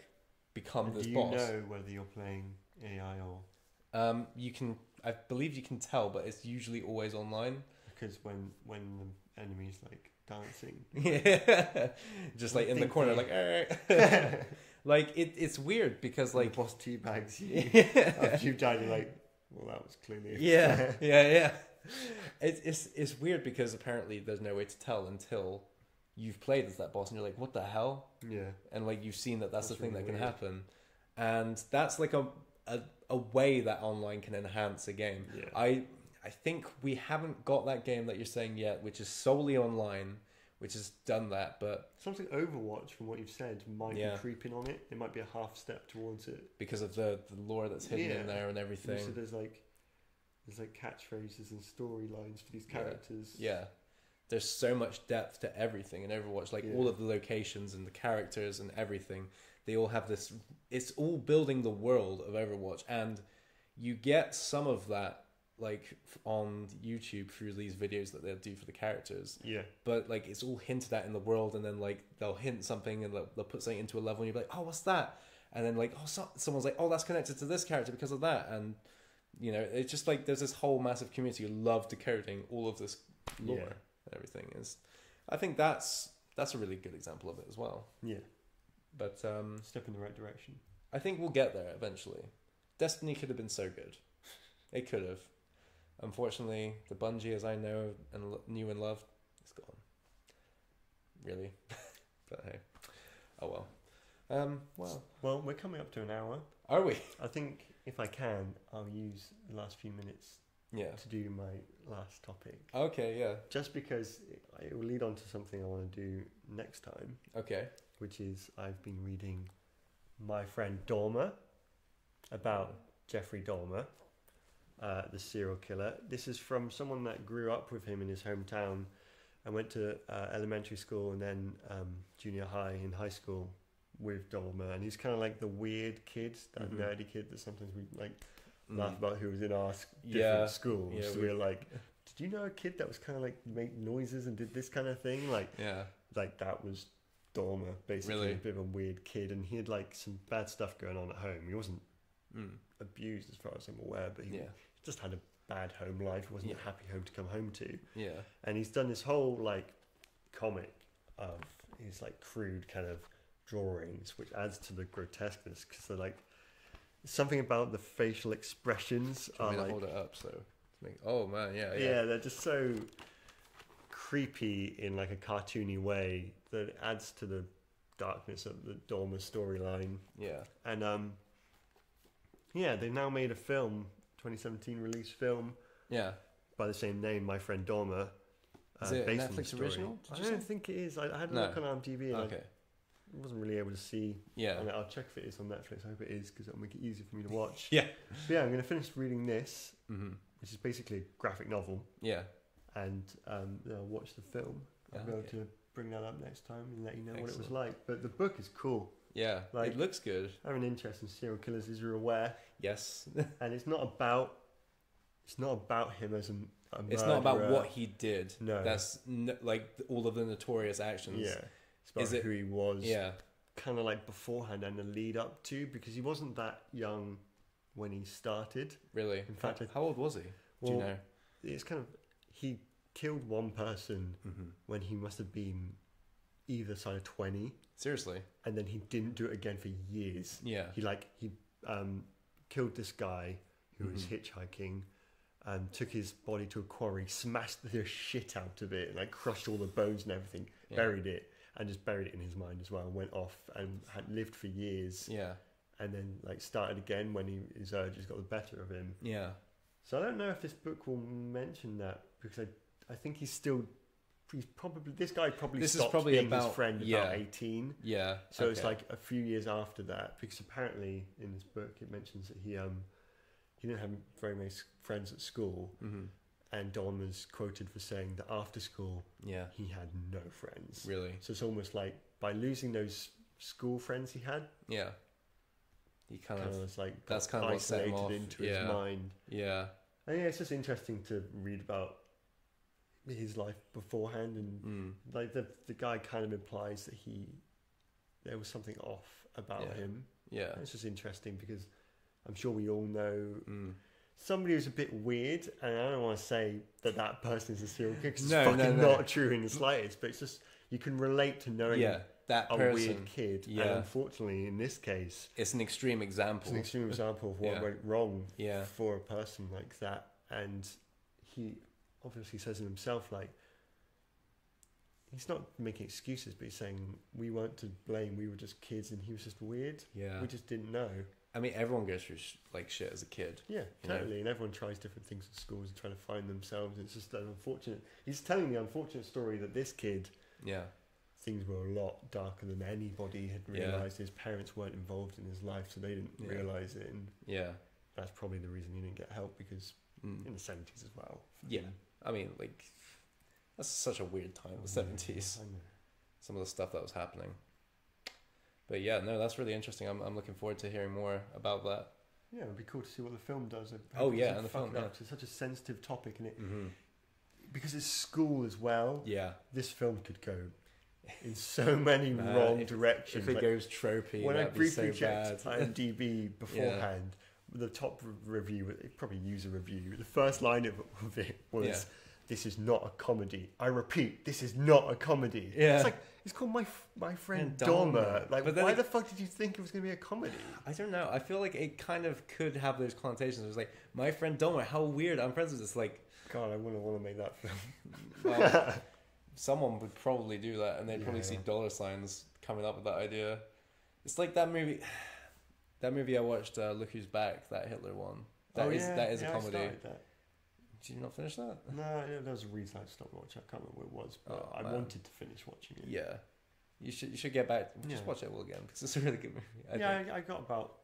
become this boss. Do you know whether you're playing AI or? I believe you can tell, but it's usually always online. Because when the enemy's like dancing, just like in the corner, like, like it's weird because like the boss teabags you after you've died. You're like, well, that was clearly yeah. It's weird because apparently there's no way to tell until you've played as that boss, and you're like, what the hell? Yeah, and like you've seen that's the thing really that can weird. happen, and that's like a way that online can enhance a game. I think we haven't got that game that you're saying yet, which is solely online, which has done that. But something Overwatch, from what you've said, might be creeping on it. It might be a half step towards it because of the lore that's hidden in there and everything. So there's like catchphrases and storylines for these characters. Yeah. There's so much depth to everything in Overwatch. Like all of the locations and the characters and everything. They all have this. It's all building the world of Overwatch, and you get some of that like on YouTube through these videos that they'll do for the characters. Yeah. But like it's all hinted at in the world, and then like they'll hint something and they'll put something into a level, and you'll be like, oh, what's that? And then like, oh, someone's like, oh, that's connected to this character because of that, and you know, it's just like there's this whole massive community who love decoding all of this lore and everything. I think that's a really good example of it as well. Yeah. But step in the right direction. I think we'll get there eventually. Destiny could have been so good. It could have. Unfortunately, the Bungie as I know and knew and loved is gone. Really. But hey. Oh well. Well, we're coming up to an hour. Are we? I think if I can, I'll use the last few minutes to do my last topic. Okay, yeah. Just because it will lead on to something I want to do next time. Okay. Which is I've been reading My Friend Dahmer about Jeffrey Dahmer, the serial killer. This is from someone that grew up with him in his hometown I went to elementary school and then junior high in high school with Dolma, and he's kind of like the weird kid, that nerdy kid that sometimes we like laugh about, who was in our different schools. Yeah, we were like, did you know a kid that was kind of like make noises and did this kind of thing? Like, like that was Dolma, basically. Really? A bit of a weird kid, and he had like some bad stuff going on at home. He wasn't abused as far as I'm aware, but he just had a bad home life. It wasn't a happy home to come home to. Yeah. And he's done this whole like comic of his like crude kind of drawings, which adds to the grotesqueness, because they're like something about the facial expressions are like, hold it up so oh man, yeah, they're just so creepy in like a cartoony way that it adds to the darkness of the Dolma storyline. Yeah. And they now made a film, 2017 release film, by the same name, My Friend Dolma. Is it a Netflix original? I don't think it is. I had a look on IMDb and I wasn't really able to see. Yeah. And I'll check if it is on Netflix. I hope it is, because it'll make it easier for me to watch. Yeah. But yeah, I'm going to finish reading this, which is basically a graphic novel. Yeah. And I'll watch the film. I'll be able to bring that up next time and let you know what it was like. But the book is cool. Yeah, like, it looks good. I have an interest in serial killers, as you're aware. Yes. And it's not about him as a murderer. It's not about what he did. No. That's like all of the notorious actions. Yeah. It's about who he was. Yeah. Kind of like beforehand and the lead up to, because he wasn't that young when he started. Really? In fact, how old was he? Do you know? It's kind of, he killed one person when he must have been either side of 20. Seriously? And then he didn't do it again for years. Yeah. He killed this guy who was hitchhiking, took his body to a quarry, smashed the shit out of it, and like crushed all the bones and everything, buried it, and just buried it in his mind as well, and went off and had lived for years. Yeah. And then like started again when his urges got the better of him. Yeah. So I don't know if this book will mention that, because I think this guy probably stopped being his friend about 18. Yeah. So it's like a few years after that, because apparently in this book it mentions that he didn't have very many friends at school, and Don was quoted for saying that after school he had no friends. Really? So it's almost like by losing those school friends he had, he kind of was like that's kind of what set him off into his mind. Yeah. And it's just interesting to read about his life beforehand, and like the guy kind of implies that there was something off about him. Yeah. And it's just interesting because I'm sure we all know somebody who's a bit weird, and I don't want to say that person is a serial killer, because it's not true in the slightest, but it's just you can relate to knowing that a person. Weird kid. And unfortunately in this case it's an extreme example. It's an extreme example of what went wrong for a person like that. And he obviously says in himself, like, he's not making excuses, but he's saying we weren't to blame, we were just kids and he was just weird. We just didn't know. I mean, everyone goes through like shit as a kid. Yeah, totally. And everyone tries different things in schools and trying to find themselves. It's just an unfortunate, he's telling the unfortunate story that this kid, things were a lot darker than anybody had realised. His parents weren't involved in his life, so they didn't realise it. And that's probably the reason he didn't get help, because in the 70s as well. I mean, like, that's such a weird time, the 70s. Some of the stuff that was happening. But yeah, no, that's really interesting. I'm looking forward to hearing more about that. Yeah, it'd be cool to see what the film does. And the film, it's such a sensitive topic, and it because it's school as well. Yeah, this film could go in so many wrong directions. If it goes tropey, when I briefly checked IMDb beforehand, the top review, probably user review, the first line of it was, "This is not a comedy. I repeat, this is not a comedy." Yeah. It's like, it's called My Friend Dolma. Like, why the fuck did you think it was going to be a comedy? I don't know. I feel like it kind of could have those connotations. It was like, My Friend Dolma, how weird. I'm friends with this. Like, God, I wouldn't want to make that film. Well, someone would probably do that, and they'd probably see dollar signs coming up with that idea. It's like that movie. That movie I watched, Look Who's Back, that Hitler one. That is a comedy. I started that. Did you not finish that? No, there was a reason I stopped watching. I can't remember what it was, but I wanted to finish watching it. Yeah, you should get back. Just watch it all again, because it's a really good movie. I got about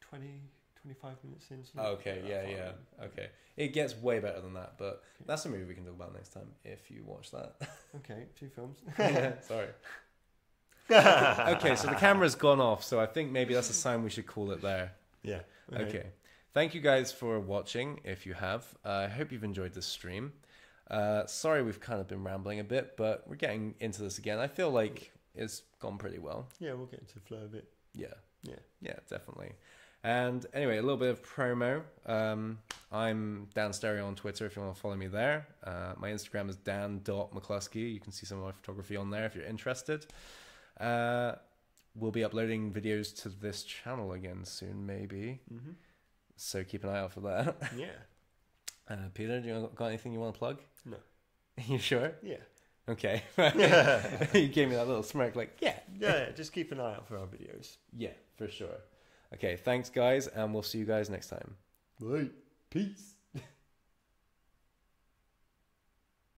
20 25 minutes in. So Okay, yeah. Okay. It gets way better than that, but that's a movie we can talk about next time if you watch that. Okay, 2 films. Yeah, sorry. Okay, so the camera's gone off, so I think maybe that's a sign we should call it there. Yeah. Okay. Thank you guys for watching, if you have. I hope you've enjoyed this stream. Sorry we've kind of been rambling a bit, but we're getting into this again. I feel like it's gone pretty well. Yeah, we'll get into the flow of it. Yeah, definitely. And anyway, a little bit of promo. I'm Dan Stereo on Twitter if you want to follow me there. My Instagram is dan.mccluskey. You can see some of my photography on there if you're interested. We'll be uploading videos to this channel again soon, maybe. Mm-hmm. So keep an eye out for that. Yeah. Peter, do you got anything you want to plug? No. You sure? Yeah. Okay. You gave me that little smirk like, yeah. Yeah, just keep an eye out for our videos. Yeah, for sure. Okay, thanks guys, and we'll see you guys next time. Bye. Peace.